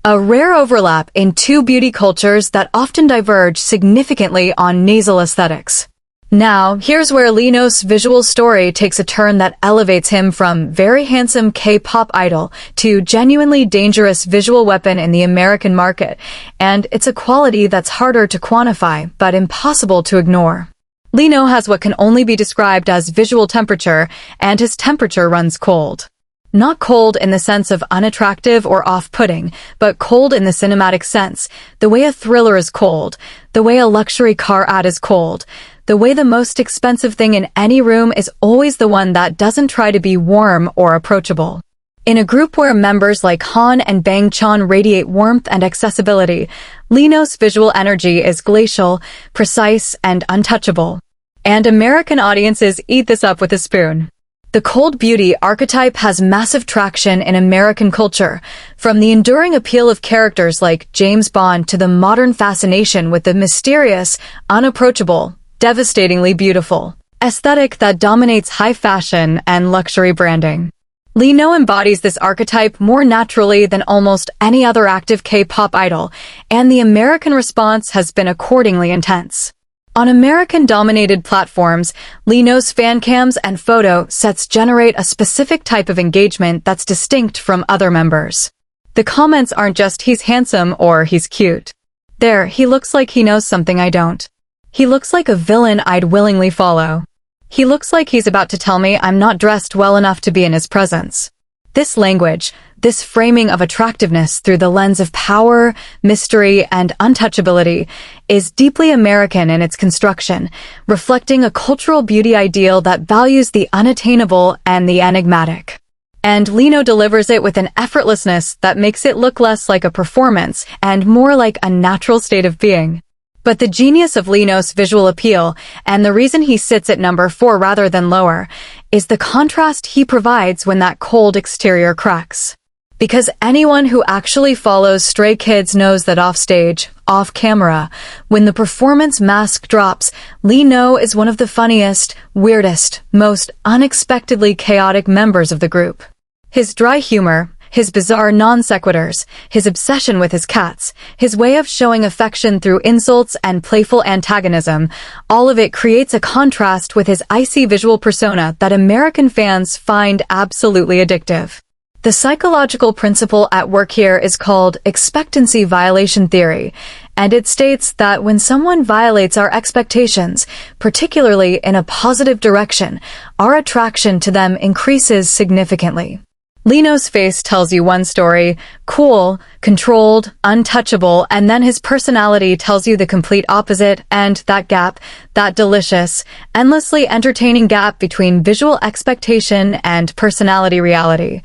Speaker 1: a rare overlap in two beauty cultures that often diverge significantly on nasal aesthetics. Now, here's where Lino's visual story takes a turn that elevates him from very handsome K-pop idol to genuinely dangerous visual weapon in the American market, and it's a quality that's harder to quantify but impossible to ignore. Lino has what can only be described as visual temperature, and his temperature runs cold. Not cold in the sense of unattractive or off-putting, but cold in the cinematic sense, the way a thriller is cold, the way a luxury car ad is cold, the way the most expensive thing in any room is always the one that doesn't try to be warm or approachable. In a group where members like Han and Bang Chan radiate warmth and accessibility, Lino's visual energy is glacial, precise, and untouchable. And American audiences eat this up with a spoon. The cold beauty archetype has massive traction in American culture, from the enduring appeal of characters like James Bond to the modern fascination with the mysterious, unapproachable, devastatingly beautiful aesthetic that dominates high fashion and luxury branding. Lino embodies this archetype more naturally than almost any other active K-pop idol, and the American response has been accordingly intense. On American-dominated platforms, Lino's fan cams and photo sets generate a specific type of engagement that's distinct from other members. The comments aren't just "he's handsome" or "he's cute." There, "he looks like he knows something I don't." "He looks like a villain I'd willingly follow." "He looks like he's about to tell me I'm not dressed well enough to be in his presence." This language, this framing of attractiveness through the lens of power, mystery, and untouchability, is deeply American in its construction, reflecting a cultural beauty ideal that values the unattainable and the enigmatic. And Lino delivers it with an effortlessness that makes it look less like a performance and more like a natural state of being. But the genius of Lino's visual appeal, and the reason he sits at number 4 rather than lower, is the contrast he provides when that cold exterior cracks. Because anyone who actually follows Stray Kids knows that offstage, off-camera, when the performance mask drops, Lino is one of the funniest, weirdest, most unexpectedly chaotic members of the group. His dry humor, his bizarre non-sequiturs, his obsession with his cats, his way of showing affection through insults and playful antagonism, all of it creates a contrast with his icy visual persona that American fans find absolutely addictive. The psychological principle at work here is called expectancy violation theory, and it states that when someone violates our expectations, particularly in a positive direction, our attraction to them increases significantly. Lino's face tells you one story, cool, controlled, untouchable, and then his personality tells you the complete opposite, and that gap, that delicious, endlessly entertaining gap between visual expectation and personality reality,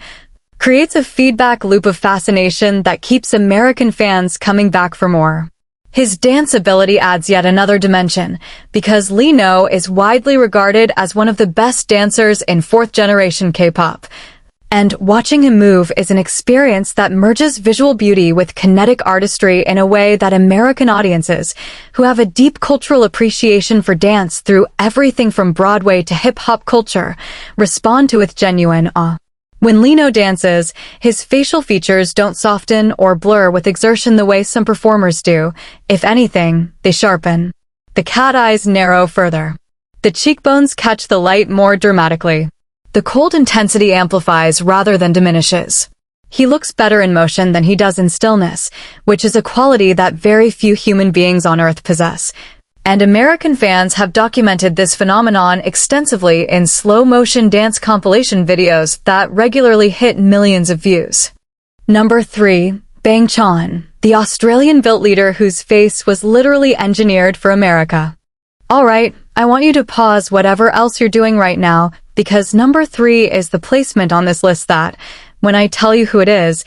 Speaker 1: creates a feedback loop of fascination that keeps American fans coming back for more. His dance ability adds yet another dimension, because Lino is widely regarded as one of the best dancers in fourth-generation K-pop. And watching him move is an experience that merges visual beauty with kinetic artistry in a way that American audiences, who have a deep cultural appreciation for dance through everything from Broadway to hip-hop culture, respond to with genuine awe. When Lino dances, his facial features don't soften or blur with exertion the way some performers do. If anything, they sharpen. The cat eyes narrow further. The cheekbones catch the light more dramatically. The cold intensity amplifies rather than diminishes. He looks better in motion than he does in stillness, which is a quality that very few human beings on Earth possess. And American fans have documented this phenomenon extensively in slow-motion dance compilation videos that regularly hit millions of views. Number 3. Bang Chan, the Australian-built leader whose face was literally engineered for America. Alright, I want you to pause whatever else you're doing right now, because number 3 is the placement on this list that, when I tell you who it is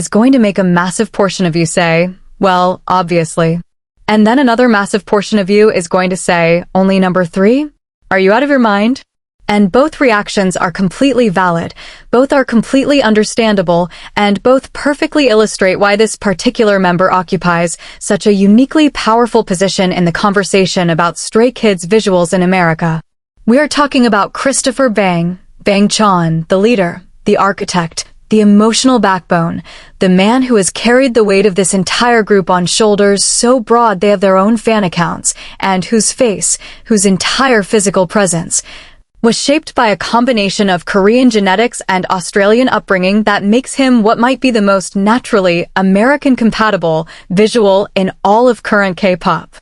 Speaker 1: going to make a massive portion of you say, well, obviously. And then another massive portion of you is going to say, only number 3? Are you out of your mind? And both reactions are completely valid, both are completely understandable, and both perfectly illustrate why this particular member occupies such a uniquely powerful position in the conversation about Stray Kids visuals in America. We are talking about Christopher Bang Chan, the leader, the architect, the emotional backbone, the man who has carried the weight of this entire group on shoulders so broad they have their own fan accounts, and whose face, whose entire physical presence, was shaped by a combination of Korean genetics and Australian upbringing that makes him what might be the most naturally American-compatible visual in all of current K-pop.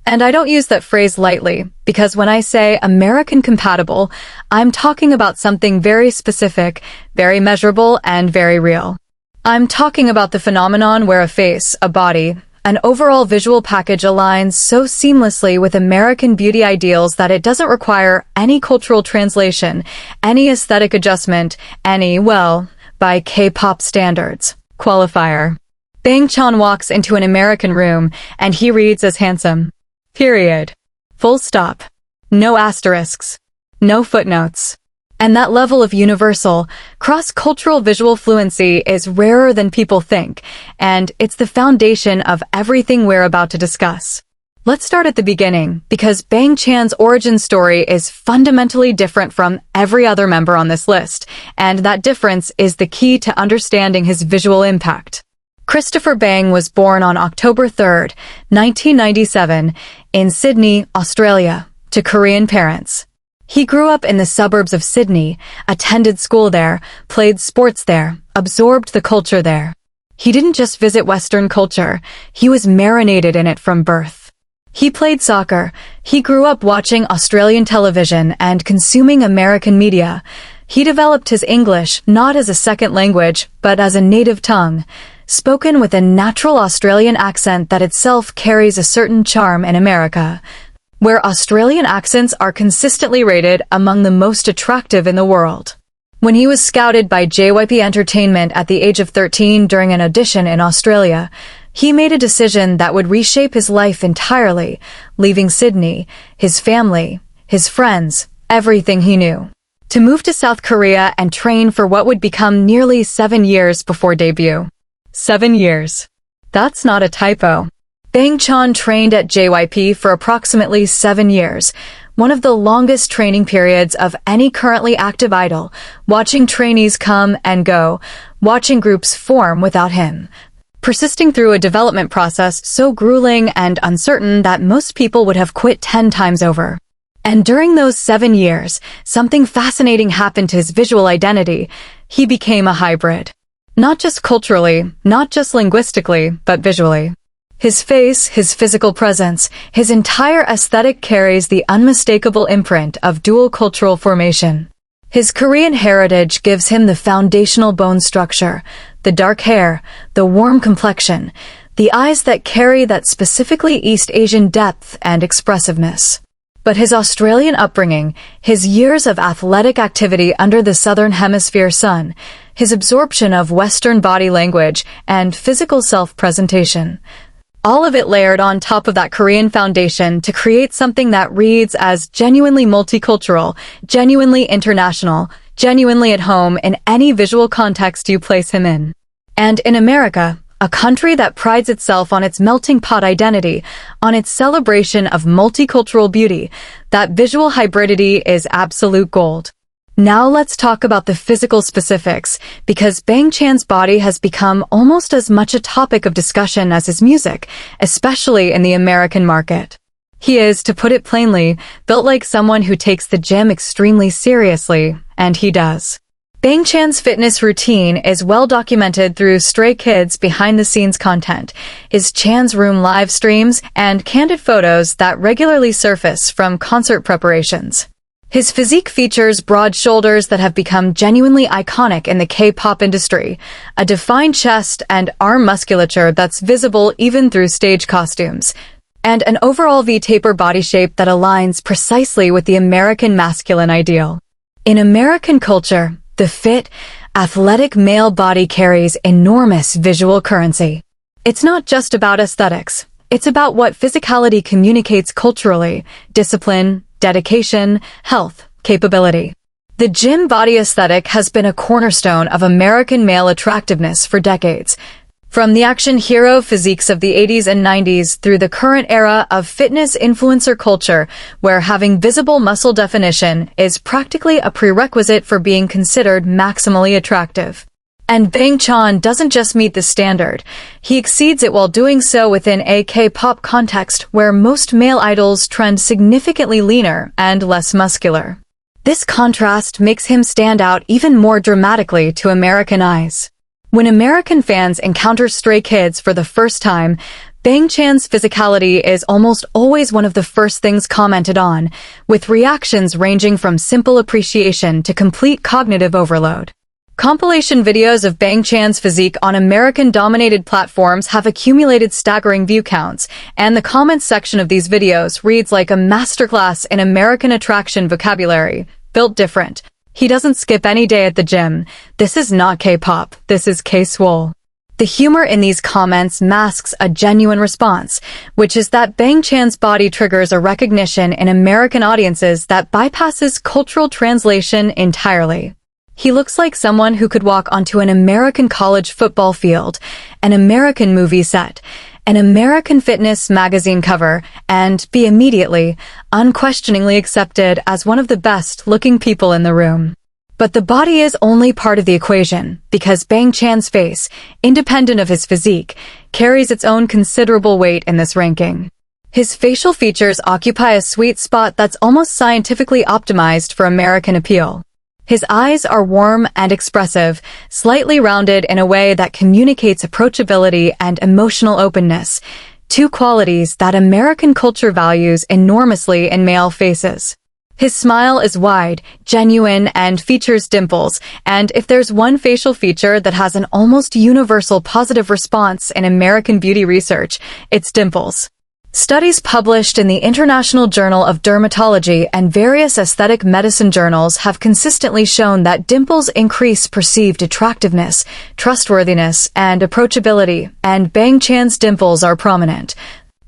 Speaker 1: And I don't use that phrase lightly, because when I say American-compatible, I'm talking about something very specific, very measurable, and very real. I'm talking about the phenomenon where a face, a body, an overall visual package aligns so seamlessly with American beauty ideals that it doesn't require any cultural translation, any aesthetic adjustment, any, well, by K-pop standards, qualifier. Bang Chan walks into an American room, and he reads as handsome. Period. Full stop. No asterisks. No footnotes. And that level of universal, cross-cultural visual fluency is rarer than people think, and it's the foundation of everything we're about to discuss. Let's start at the beginning, because Bang Chan's origin story is fundamentally different from every other member on this list, and that difference is the key to understanding his visual impact. Christopher Bang was born on October 3, 1997, in Sydney, Australia, to Korean parents. He grew up in the suburbs of Sydney, attended school there, played sports there, absorbed the culture there. He didn't just visit Western culture, he was marinated in it from birth. He played soccer, he grew up watching Australian television and consuming American media. He developed his English not as a second language, but as a native tongue, spoken with a natural Australian accent that itself carries a certain charm in America, where Australian accents are consistently rated among the most attractive in the world. When he was scouted by JYP Entertainment at the age of 13 during an audition in Australia, he made a decision that would reshape his life entirely, leaving Sydney, his family, his friends, everything he knew, to move to South Korea and train for what would become nearly 7 years before debut. 7 years. That's not a typo. Bang Chan trained at JYP for approximately 7 years, one of the longest training periods of any currently active idol, watching trainees come and go, watching groups form without him, persisting through a development process so grueling and uncertain that most people would have quit 10 times over. And during those 7 years, something fascinating happened to his visual identity. He became a hybrid. Not just culturally, not just linguistically, but visually. His face, his physical presence, his entire aesthetic carries the unmistakable imprint of dual cultural formation. His Korean heritage gives him the foundational bone structure, the dark hair, the warm complexion, the eyes that carry that specifically East Asian depth and expressiveness. But his Australian upbringing, his years of athletic activity under the Southern Hemisphere sun, his absorption of Western body language and physical self-presentation, all of it layered on top of that Korean foundation to create something that reads as genuinely multicultural, genuinely international, genuinely at home in any visual context you place him in. And in America, a country that prides itself on its melting pot identity, on its celebration of multicultural beauty, that visual hybridity is absolute gold. Now let's talk about the physical specifics, because Bang Chan's body has become almost as much a topic of discussion as his music, especially in the American market. He is, to put it plainly, built like someone who takes the gym extremely seriously, and he does. Bang Chan's fitness routine is well documented through Stray Kids behind-the-scenes content, his Chan's Room live streams, and candid photos that regularly surface from concert preparations. His physique features broad shoulders that have become genuinely iconic in the K-pop industry, a defined chest and arm musculature that's visible even through stage costumes, and an overall V-taper body shape that aligns precisely with the American masculine ideal. In American culture, the fit, athletic male body carries enormous visual currency. It's not just about aesthetics. It's about what physicality communicates culturally: discipline, dedication, health, capability. The gym body aesthetic has been a cornerstone of American male attractiveness for decades. From the action hero physiques of the 80s and 90s through the current era of fitness influencer culture, where having visible muscle definition is practically a prerequisite for being considered maximally attractive. And Bang Chan doesn't just meet the standard, he exceeds it while doing so within a K-pop context where most male idols trend significantly leaner and less muscular. This contrast makes him stand out even more dramatically to American eyes. When American fans encounter Stray Kids for the first time, Bang Chan's physicality is almost always one of the first things commented on, with reactions ranging from simple appreciation to complete cognitive overload. Compilation videos of Bang Chan's physique on American-dominated platforms have accumulated staggering view counts, and the comments section of these videos reads like a masterclass in American attraction vocabulary. Built different. He doesn't skip any day at the gym. This is not K-pop. This is K-swole. The humor in these comments masks a genuine response, which is that Bang Chan's body triggers a recognition in American audiences that bypasses cultural translation entirely. He looks like someone who could walk onto an American college football field, an American movie set, an American fitness magazine cover, and be immediately, unquestioningly accepted as one of the best-looking people in the room. But the body is only part of the equation, because Bang Chan's face, independent of his physique, carries its own considerable weight in this ranking. His facial features occupy a sweet spot that's almost scientifically optimized for American appeal. His eyes are warm and expressive, slightly rounded in a way that communicates approachability and emotional openness, two qualities that American culture values enormously in male faces. His smile is wide, genuine, and features dimples, and if there's one facial feature that has an almost universal positive response in American beauty research, it's dimples. Studies published in the International Journal of Dermatology and various aesthetic medicine journals have consistently shown that dimples increase perceived attractiveness, trustworthiness, and approachability, and Bang Chan's dimples are prominent,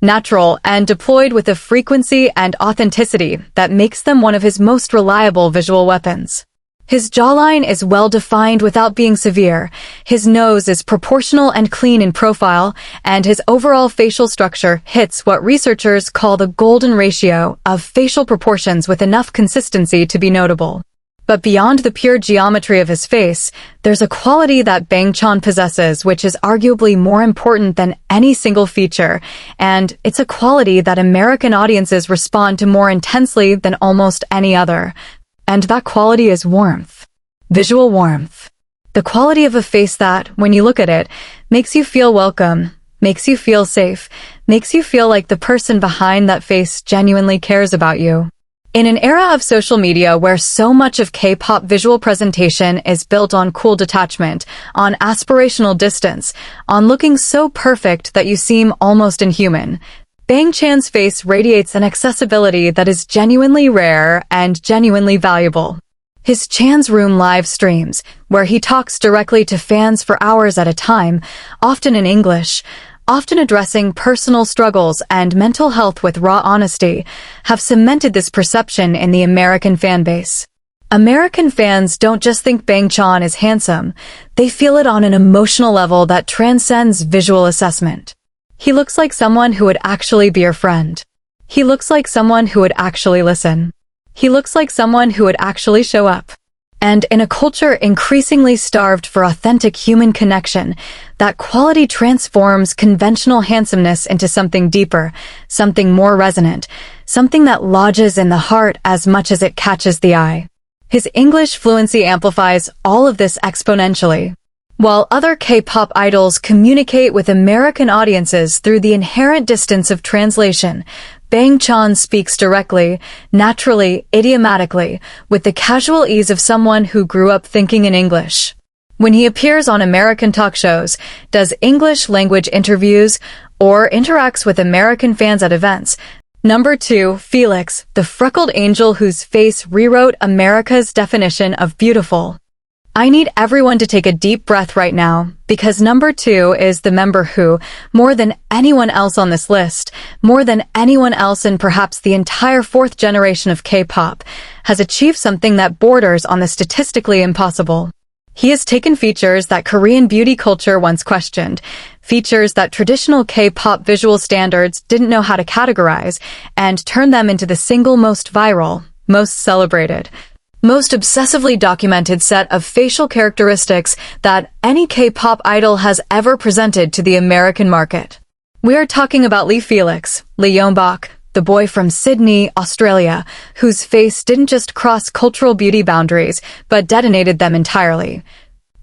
Speaker 1: natural, and deployed with a frequency and authenticity that makes them one of his most reliable visual weapons. His jawline is well-defined without being severe, his nose is proportional and clean in profile, and his overall facial structure hits what researchers call the golden ratio of facial proportions with enough consistency to be notable. But beyond the pure geometry of his face, there's a quality that Bang Chan possesses which is arguably more important than any single feature, and it's a quality that American audiences respond to more intensely than almost any other. And that quality is warmth. Visual warmth. The quality of a face that, when you look at it, makes you feel welcome, makes you feel safe, makes you feel like the person behind that face genuinely cares about you. In an era of social media where so much of K-pop visual presentation is built on cool detachment, on aspirational distance, on looking so perfect that you seem almost inhuman, Bang Chan's face radiates an accessibility that is genuinely rare and genuinely valuable. His Chan's Room live streams, where he talks directly to fans for hours at a time, often in English, often addressing personal struggles and mental health with raw honesty, have cemented this perception in the American fanbase. American fans don't just think Bang Chan is handsome, they feel it on an emotional level that transcends visual assessment. He looks like someone who would actually be your friend. He looks like someone who would actually listen. He looks like someone who would actually show up. And in a culture increasingly starved for authentic human connection, that quality transforms conventional handsomeness into something deeper, something more resonant, something that lodges in the heart as much as it catches the eye. His English fluency amplifies all of this exponentially. While other K-pop idols communicate with American audiences through the inherent distance of translation, Bang Chan speaks directly, naturally, idiomatically, with the casual ease of someone who grew up thinking in English. When he appears on American talk shows, does English language interviews, or interacts with American fans at events, Number 2, Felix, the freckled angel whose face rewrote America's definition of beautiful. I need everyone to take a deep breath right now, because number 2 is the member who, more than anyone else on this list, more than anyone else in perhaps the entire fourth generation of K-pop, has achieved something that borders on the statistically impossible. He has taken features that Korean beauty culture once questioned, features that traditional K-pop visual standards didn't know how to categorize, and turned them into the single most viral, most celebrated, most obsessively documented set of facial characteristics that any K-pop idol has ever presented to the American market. We are talking about Felix, Lee Yongbok, the boy from Sydney, Australia, whose face didn't just cross cultural beauty boundaries, but detonated them entirely,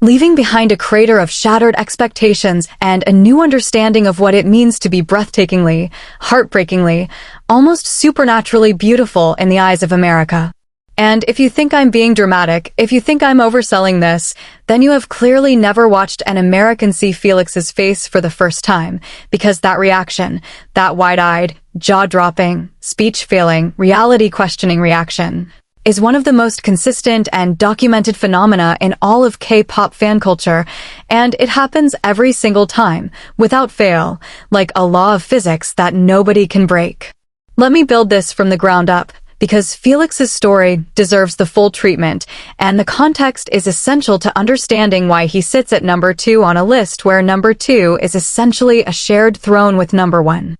Speaker 1: leaving behind a crater of shattered expectations and a new understanding of what it means to be breathtakingly, heartbreakingly, almost supernaturally beautiful in the eyes of America. And if you think I'm being dramatic, if you think I'm overselling this, then you have clearly never watched an American see Felix's face for the first time, because that reaction, that wide-eyed, jaw-dropping, speech-failing, reality-questioning reaction, is one of the most consistent and documented phenomena in all of K-pop fan culture, and it happens every single time, without fail, like a law of physics that nobody can break. Let me build this from the ground up, because Felix's story deserves the full treatment, and the context is essential to understanding why he sits at number 2 on a list where number 2 is essentially a shared throne with number 1.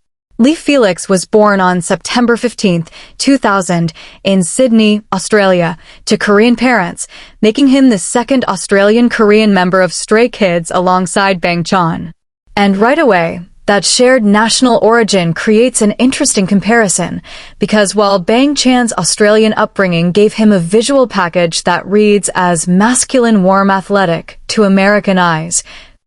Speaker 1: Felix was born on September 15, 2000, in Sydney, Australia, to Korean parents, making him the second Australian Korean member of Stray Kids alongside Bang Chan. And right away, that shared national origin creates an interesting comparison, because while Bang Chan's Australian upbringing gave him a visual package that reads as masculine, warm, athletic to American eyes,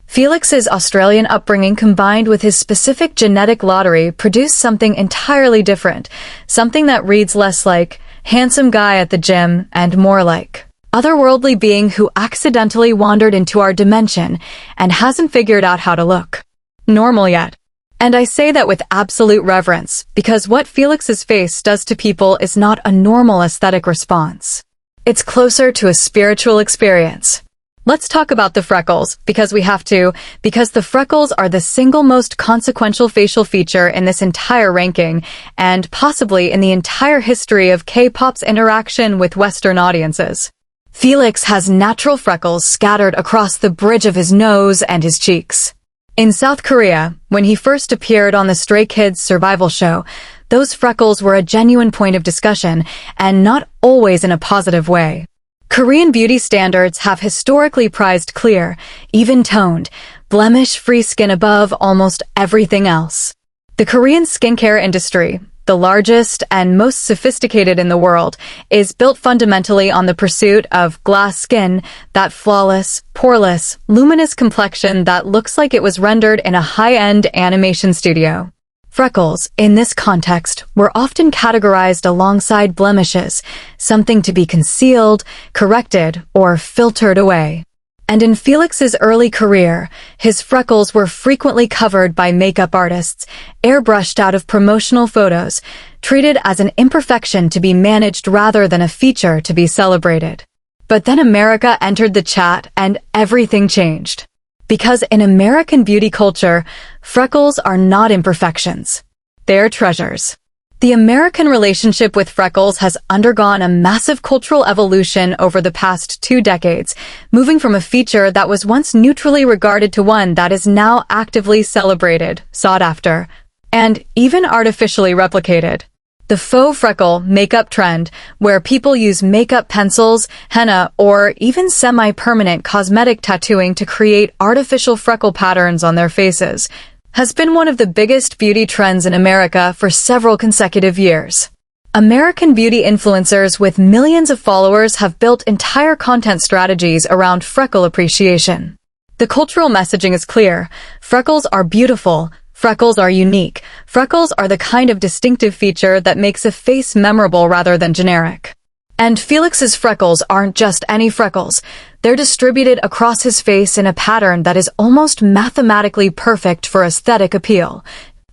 Speaker 1: Felix's Australian upbringing combined with his specific genetic lottery produced something entirely different, something that reads less like handsome guy at the gym and more like otherworldly being who accidentally wandered into our dimension and hasn't figured out how to look normal yet. And I say that with absolute reverence, because what Felix's face does to people is not a normal aesthetic response. It's closer to a spiritual experience. Let's talk about the freckles, because we have to, because the freckles are the single most consequential facial feature in this entire ranking, and possibly in the entire history of K-pop's interaction with Western audiences. Felix has natural freckles scattered across the bridge of his nose and his cheeks. In South Korea, when he first appeared on the Stray Kids survival show, those freckles were a genuine point of discussion, and not always in a positive way. Korean beauty standards have historically prized clear, even-toned, blemish-free skin above almost everything else. The Korean skincare industry, the largest and most sophisticated in the world, is built fundamentally on the pursuit of glass skin, that flawless, poreless, luminous complexion that looks like it was rendered in a high-end animation studio. Freckles, in this context, were often categorized alongside blemishes, something to be concealed, corrected, or filtered away. And in Felix's early career, his freckles were frequently covered by makeup artists, airbrushed out of promotional photos, treated as an imperfection to be managed rather than a feature to be celebrated. But then America entered the chat and everything changed. Because in American beauty culture, freckles are not imperfections. They're treasures. The American relationship with freckles has undergone a massive cultural evolution over the past 2 decades, moving from a feature that was once neutrally regarded to one that is now actively celebrated, sought after, and even artificially replicated. The faux freckle makeup trend, where people use makeup pencils, henna, or even semi-permanent cosmetic tattooing to create artificial freckle patterns on their faces, has been one of the biggest beauty trends in America for several consecutive years. American beauty influencers with millions of followers have built entire content strategies around freckle appreciation. The cultural messaging is clear. Freckles are beautiful. Freckles are unique. Freckles are the kind of distinctive feature that makes a face memorable rather than generic. And Felix's freckles aren't just any freckles. They're distributed across his face in a pattern that is almost mathematically perfect for aesthetic appeal.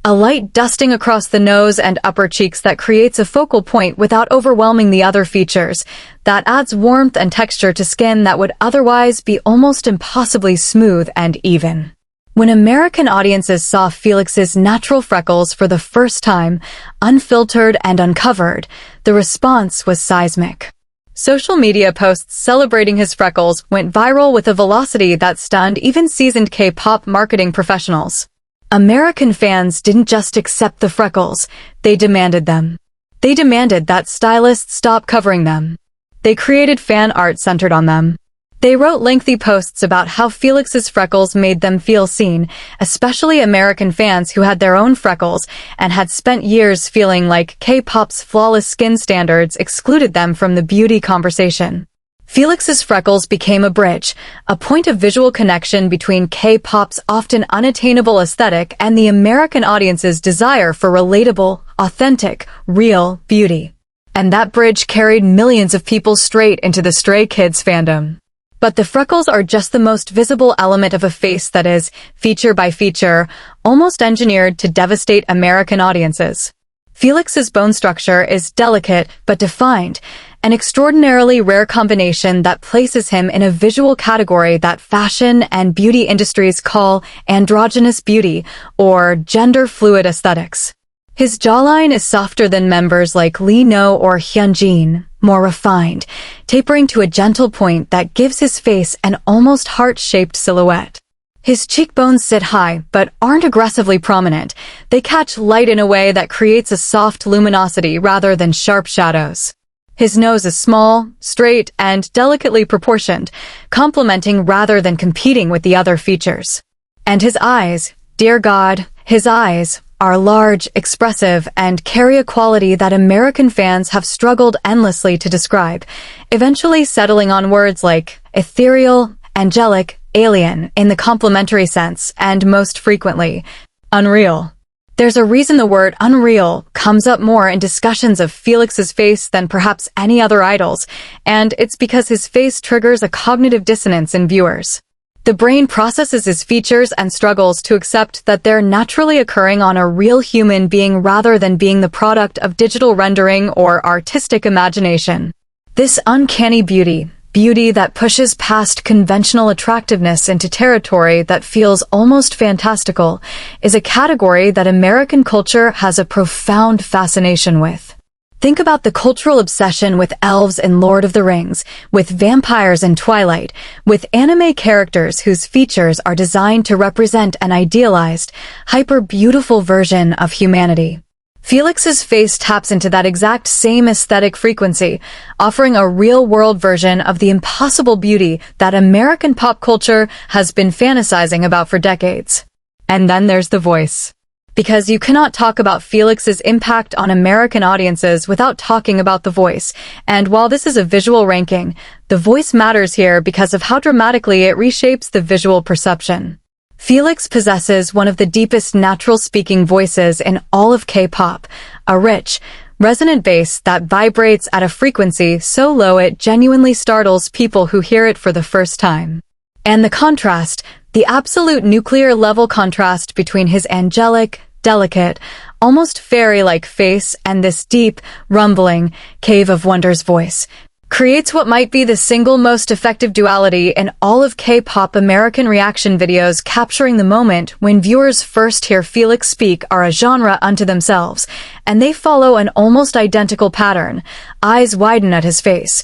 Speaker 1: A light dusting across the nose and upper cheeks that creates a focal point without overwhelming the other features, that adds warmth and texture to skin that would otherwise be almost impossibly smooth and even. When American audiences saw Felix's natural freckles for the first time, unfiltered and uncovered, the response was seismic. Social media posts celebrating his freckles went viral with a velocity that stunned even seasoned K-pop marketing professionals. American fans didn't just accept the freckles, they demanded them. They demanded that stylists stop covering them. They created fan art centered on them. They wrote lengthy posts about how Felix's freckles made them feel seen, especially American fans who had their own freckles and had spent years feeling like K-pop's flawless skin standards excluded them from the beauty conversation. Felix's freckles became a bridge, a point of visual connection between K-pop's often unattainable aesthetic and the American audience's desire for relatable, authentic, real beauty. And that bridge carried millions of people straight into the Stray Kids fandom. But the freckles are just the most visible element of a face that is, feature by feature, almost engineered to devastate American audiences. Felix's bone structure is delicate but defined, an extraordinarily rare combination that places him in a visual category that fashion and beauty industries call androgynous beauty or gender-fluid aesthetics. His jawline is softer than members like Lee No or Hyunjin, more refined, tapering to a gentle point that gives his face an almost heart-shaped silhouette. His cheekbones sit high, but aren't aggressively prominent. They catch light in a way that creates a soft luminosity rather than sharp shadows. His nose is small, straight, and delicately proportioned, complementing rather than competing with the other features. And his eyes, dear God, his eyes are large, expressive, and carry a quality that American fans have struggled endlessly to describe, eventually settling on words like ethereal, angelic, alien in the complimentary sense, and most frequently, unreal. There's a reason the word unreal comes up more in discussions of Felix's face than perhaps any other idol's, and it's because his face triggers a cognitive dissonance in viewers. The brain processes his features and struggles to accept that they're naturally occurring on a real human being rather than being the product of digital rendering or artistic imagination. This uncanny beauty that pushes past conventional attractiveness into territory that feels almost fantastical, is a category that American culture has a profound fascination with. Think about the cultural obsession with elves in Lord of the Rings, with vampires in Twilight, with anime characters whose features are designed to represent an idealized, hyper-beautiful version of humanity. Felix's face taps into that exact same aesthetic frequency, offering a real-world version of the impossible beauty that American pop culture has been fantasizing about for decades. And then there's the voice. Because you cannot talk about Felix's impact on American audiences without talking about the voice. And while this is a visual ranking, the voice matters here because of how dramatically it reshapes the visual perception. Felix possesses one of the deepest natural-speaking voices in all of K-pop, a rich, resonant bass that vibrates at a frequency so low it genuinely startles people who hear it for the first time. And the contrast, the absolute nuclear-level contrast between his angelic, delicate, almost fairy-like face and this deep, rumbling, cave of wonders voice, creates what might be the single most effective duality in all of K-pop. American reaction videos capturing the moment when viewers first hear Felix speak are a genre unto themselves, and they follow an almost identical pattern. Eyes widen at his face,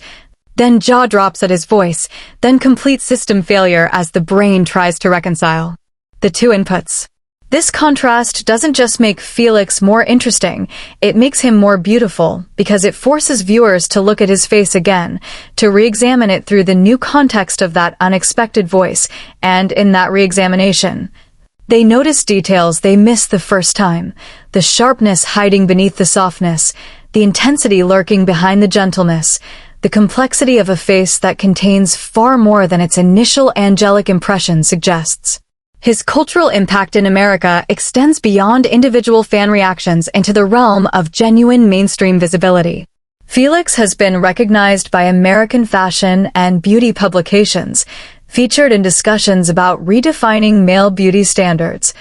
Speaker 1: then jaw drops at his voice, then complete system failure as the brain tries to reconcile the two inputs. This contrast doesn't just make Felix more interesting, it makes him more beautiful, because it forces viewers to look at his face again, to re-examine it through the new context of that unexpected voice, and in that re-examination, they notice details they missed the first time, the sharpness hiding beneath the softness, the intensity lurking behind the gentleness, the complexity of a face that contains far more than its initial angelic impression suggests. His cultural impact in America extends beyond individual fan reactions into the realm of genuine mainstream visibility. Felix has been recognized by American fashion and beauty publications, featured in discussions about redefining male beauty standards,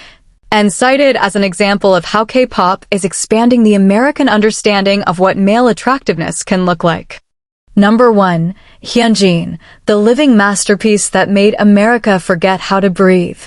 Speaker 1: and cited as an example of how K-pop is expanding the American understanding of what male attractiveness can look like. Number 1. Hyunjin, the living masterpiece that made America forget how to breathe.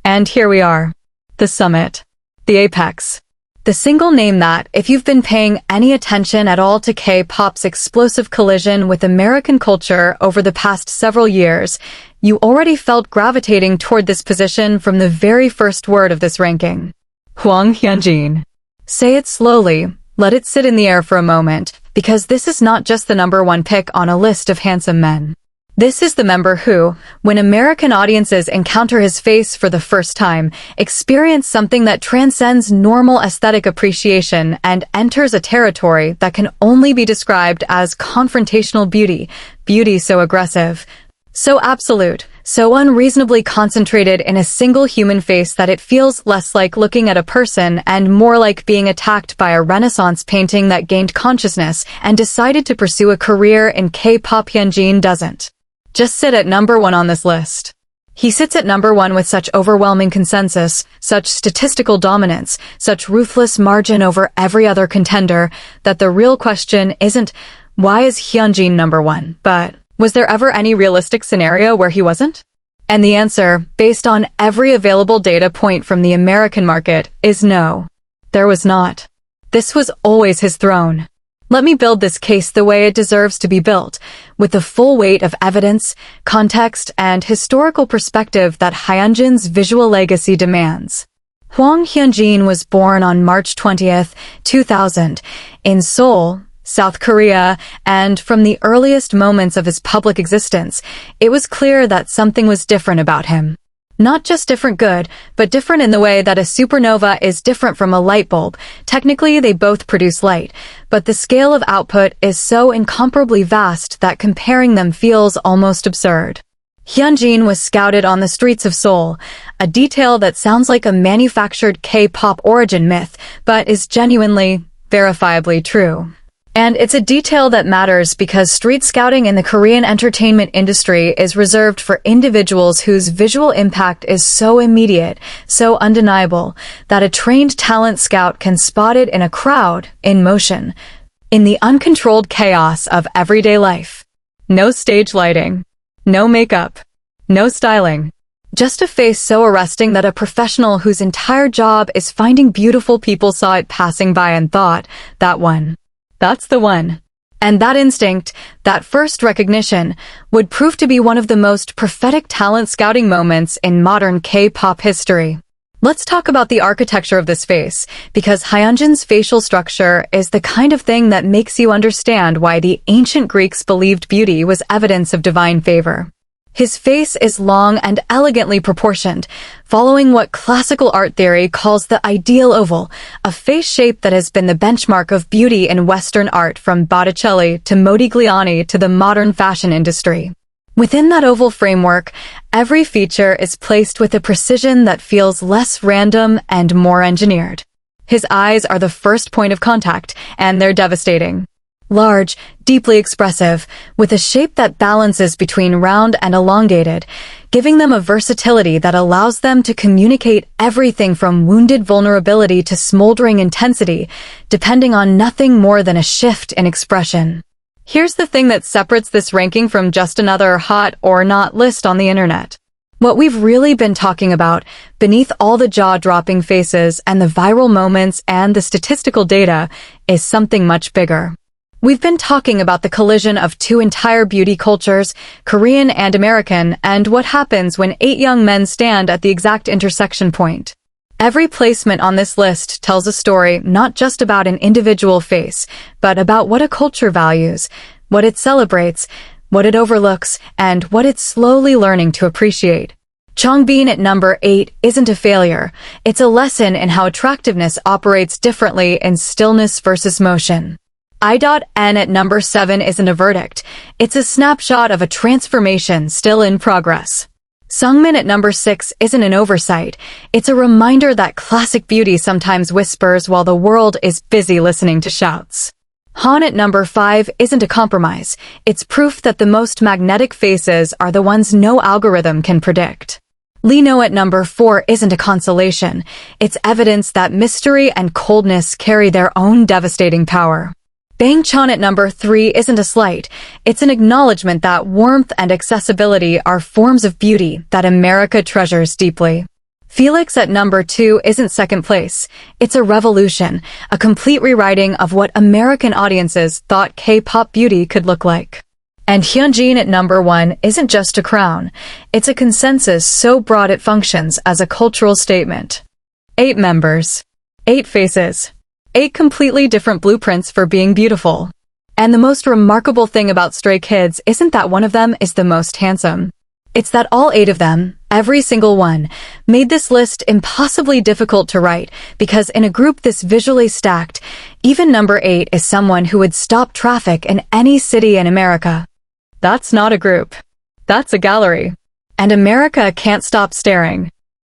Speaker 1: And here we are. The summit. The apex. The single name that, if you've been paying any attention at all to K-pop's explosive collision with American culture over the past several years, you already felt gravitating toward this position from the very first word of this ranking. Hwang Hyunjin. Say it slowly, let it sit in the air for a moment, because this is not just the number 1 pick on a list of handsome men. This is the member who, when American audiences encounter his face for the first time, experience something that transcends normal aesthetic appreciation and enters a territory that can only be described as confrontational beauty, beauty so aggressive, so absolute, so unreasonably concentrated in a single human face that it feels less like looking at a person and more like being attacked by a Renaissance painting that gained consciousness and decided to pursue a career in K-pop. Hyunjin doesn't just sit at number 1 on this list. He sits at number 1 with such overwhelming consensus, such statistical dominance, such ruthless margin over every other contender, that the real question isn't, why is Hyunjin number 1, but, was there ever any realistic scenario where he wasn't? And the answer, based on every available data point from the American market, is no. There was not. This was always his throne. Let me build this case the way it deserves to be built, with the full weight of evidence, context, and historical perspective that Hyunjin's visual legacy demands. Hwang Hyunjin was born on March 20, 2000, in Seoul, South Korea, and from the earliest moments of his public existence, it was clear that something was different about him. Not just different good, but different in the way that a supernova is different from a light bulb. Technically, they both produce light, but the scale of output is so incomparably vast that comparing them feels almost absurd. Hyunjin was scouted on the streets of Seoul, a detail that sounds like a manufactured K-pop origin myth, but is genuinely, verifiably true. And it's a detail that matters because street scouting in the Korean entertainment industry is reserved for individuals whose visual impact is so immediate, so undeniable, that a trained talent scout can spot it in a crowd, in motion, in the uncontrolled chaos of everyday life. No stage lighting, no makeup, no styling. Just a face so arresting that a professional whose entire job is finding beautiful people saw it passing by and thought, that one. That's the one. And that instinct, that first recognition, would prove to be one of the most prophetic talent scouting moments in modern K-pop history. Let's talk about the architecture of this face, because Hyunjin's facial structure is the kind of thing that makes you understand why the ancient Greeks believed beauty was evidence of divine favor. His face is long and elegantly proportioned, following what classical art theory calls the ideal oval, a face shape that has been the benchmark of beauty in Western art from Botticelli to Modigliani to the modern fashion industry. Within that oval framework, every feature is placed with a precision that feels less random and more engineered. His eyes are the first point of contact, and they're devastating. Large, deeply expressive, with a shape that balances between round and elongated, giving them a versatility that allows them to communicate everything from wounded vulnerability to smoldering intensity, depending on nothing more than a shift in expression. Here's the thing that separates this ranking from just another hot or not list on the internet. What we've really been talking about, beneath all the jaw-dropping faces and the viral moments and the statistical data, is something much bigger. We've been talking about the collision of two entire beauty cultures, Korean and American, and what happens when 8 young men stand at the exact intersection point. Every placement on this list tells a story not just about an individual face, but about what a culture values, what it celebrates, what it overlooks, and what it's slowly learning to appreciate. Changbin at number 8 isn't a failure. It's a lesson in how attractiveness operates differently in stillness versus motion. I.N at number 7 isn't a verdict. It's a snapshot of a transformation still in progress. Seungmin at number 6 isn't an oversight. It's a reminder that classic beauty sometimes whispers while the world is busy listening to shouts. Han at number 5 isn't a compromise. It's proof that the most magnetic faces are the ones no algorithm can predict. Lino at number 4 isn't a consolation. It's evidence that mystery and coldness carry their own devastating power. Bang Chan at number 3 isn't a slight. It's an acknowledgement that warmth and accessibility are forms of beauty that America treasures deeply. Felix at number 2 isn't second place. It's a revolution, a complete rewriting of what American audiences thought K-pop beauty could look like. And Hyunjin at number 1 isn't just a crown. It's a consensus so broad it functions as a cultural statement. 8 members. 8 faces. 8 completely different blueprints for being beautiful. And the most remarkable thing about Stray Kids isn't that one of them is the most handsome. It's that all 8 of them, every single one, made this list impossibly difficult to write because in a group this visually stacked, even number 8 is someone who would stop traffic in any city in America. That's not a group. That's a gallery. And America can't stop staring.